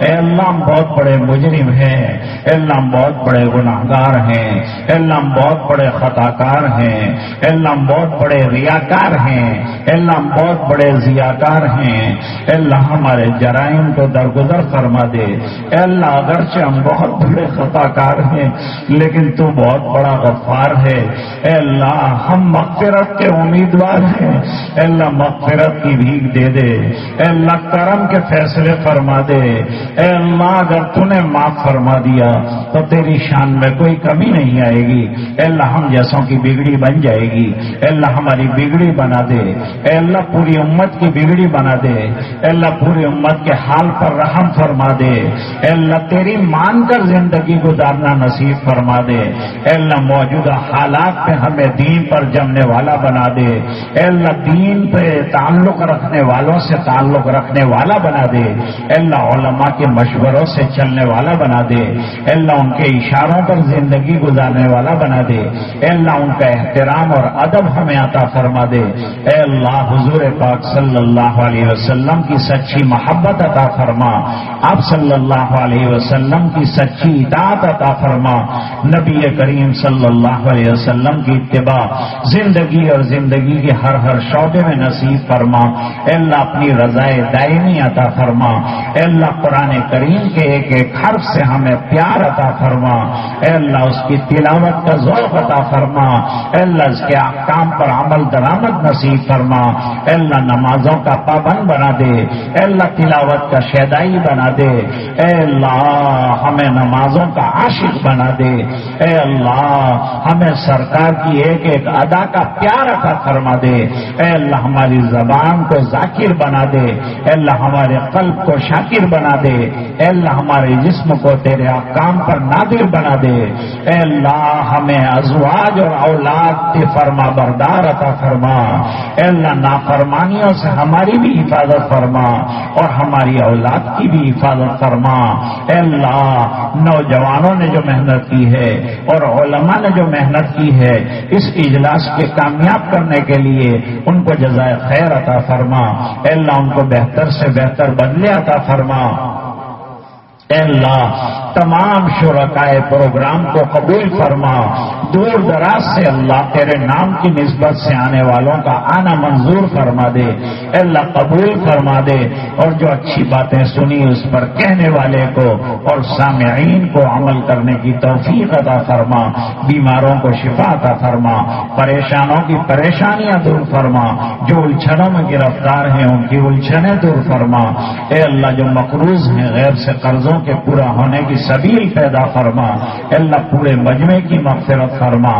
اے اللہ ہم بہت بڑے مجرم ہیں، اے اللہ ہم بہت بڑے گناہگار ہیں، اے اللہ ہم بہت بڑے خطاکار ہیں، اے اللہ ہم بہت بڑے ریاکار ہیں، اے اللہ ہم بہت بڑے ضیاکار ہیں، اے اللہ ہمارے جرائم کو درگزر فرما دے، اے اللہ اگرچہ ہم بہت بڑے خطاکار ہیں لیکن تو بہت بڑا غفار ہے، اے اللہ ہم مغفرت کے امیدوار ہیں، اے اللہ مغفرت کی بھیک دے دے، اے اللہ کرم کے فیصلے فرما دے، اے اللہ اگر تو نے معاف فرما دیا تو تیری شان میں کوئی کمی نہیں آئے گی، اے اللہ ہم جیسوں کی بگڑی بن جائے گی، اے اللہ ہماری بگڑی بنا دے، اے اللہ پوری امت کی بگڑی بنا دے، اے اللہ پوری امت کے حال پر رحم فرما دے، اے اللہ تیری مان کر زندگی گزارنا نصیب فرما دے، اے اللہ موجودہ حالات پہ ہمیں دین پر جمنے والا بنا دے، اے اللہ دین پہ تعلق رکھنے والوں سے تعلق رکھنے والا بنا دے، اے اللہ علماء کے مشوروں سے چلنے والا بنا دے، اے اللہ ان کے اشاروں پر زندگی گزارنے والا بنا دے، اے اللہ ان کا احترام اور ادب ہمیں عطا فرما دے، اے اللہ حضور پاک صلی اللہ علیہ وسلم کی سچی محبت عطا فرما، آپ صلی اللہ علیہ وسلم کی سچی اطاعت عطا فرما، نبی کریم صلی اللہ علیہ وسلم کی اتباع زندگی اور زندگی کے ہر شعبے میں نصیب فرما، اے اللہ اپنی رضائے دائمی عطا فرما، اے اللہ قرآن کریم کے ایک ایک حرف سے ہمیں پیار عطا فرما، اے اللہ اس کی تلاوت کا ذوق عطا فرما، اے اللہ اس کے احکام پر عمل درآمد نصیب فرما، اے اللہ نمازوں کا پابند بنا دے، اے اللہ تلاوت کا شیدائی بنا دے، اے اللہ ہمیں نمازوں کا عاشق بنا دے، اے اللہ ہمیں سرکار کی ایک ایک ادا کا پیار عطا فرما دے، اے اللہ ہماری زبان کو ذاکر بنا دے، اے اللہ ہمارے قلب کو شاکر بنا دے، اے اللہ ہمارے جسم کو تیرے احکام پر نادر بنا دے، اے اللہ ہمیں ازواج اور اولاد کے فرما بردار عطا فرما، اے اللہ نافرمانیوں سے ہماری بھی حفاظت فرما اور ہماری اولاد کی بھی حفاظت فرما، اے اللہ نوجوانوں نے جو محنت کی ہے اور علماء نے جو محنت کی ہے اس اجلاس کے کامیاب کرنے کے لیے ان کو جزائے خیر عطا فرما، اے اللہ ان کو بہتر سے بہتر بدلے عطا فرما، اے اللہ تمام شرکائے پروگرام کو قبول فرما، دور دراز سے اللہ تیرے نام کی نسبت سے آنے والوں کا آنا منظور فرما دے، اے اللہ قبول فرما دے، اور جو اچھی باتیں سنی اس پر کہنے والے کو اور سامعین کو عمل کرنے کی توفیق عطا فرما، بیماروں کو شفا عطا فرما، پریشانوں کی پریشانیاں دور فرما، جو الجھنوں میں گرفتار ہیں ان کی الجھنیں دور فرما، اے اللہ جو مقروض ہیں غیر سے قرضوں کے پورا ہونے کی سبیل پیدا فرما، اے اللہ پورے مجمع کی مغفرت فرما،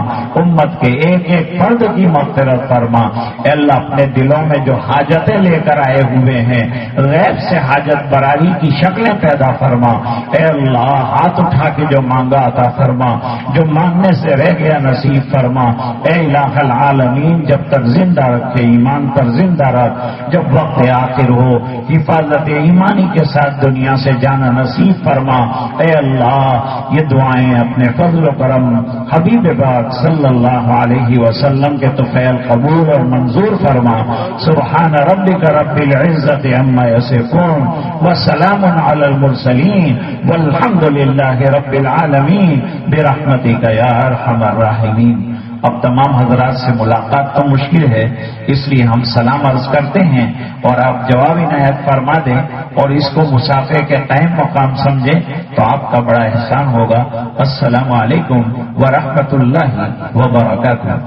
امت کے ایک ایک فرد کی مغفرت فرما، اے اللہ اپنے دلوں میں جو حاجتیں لے کر آئے ہوئے ہیں غیب سے حاجت براری کی شکلیں پیدا فرما، اے اللہ ہاتھ اٹھا کے جو مانگا عطا فرما، جو مانگنے سے رہ گیا نصیب فرما، اے الہ العالمین جب تک زندہ رکھے ایمان پر زندہ رکھ، جب وقت آخر ہو حفاظت ایمانی کے ساتھ دنیا سے جانا نصیب فرما، اے اللہ یہ دعائیں اپنے فضل و کرم حبیب پاک صلی اللہ علیہ وسلم کے طفیل قبول اور منظور فرما، سبحان ربک رب العزت عما یصفون وسلام علی المرسلین والحمد للہ رب العالمین برحمتک یا ارحم الراحمین۔ اب تمام حضرات سے ملاقات تو مشکل ہے، اس لیے ہم سلام عرض کرتے ہیں اور آپ جواب عنایت فرما دیں اور اس کو مسافے کے قائم مقام سمجھیں تو آپ کا بڑا احسان ہوگا۔ السلام علیکم ورحمۃ اللہ وبرکاتہ۔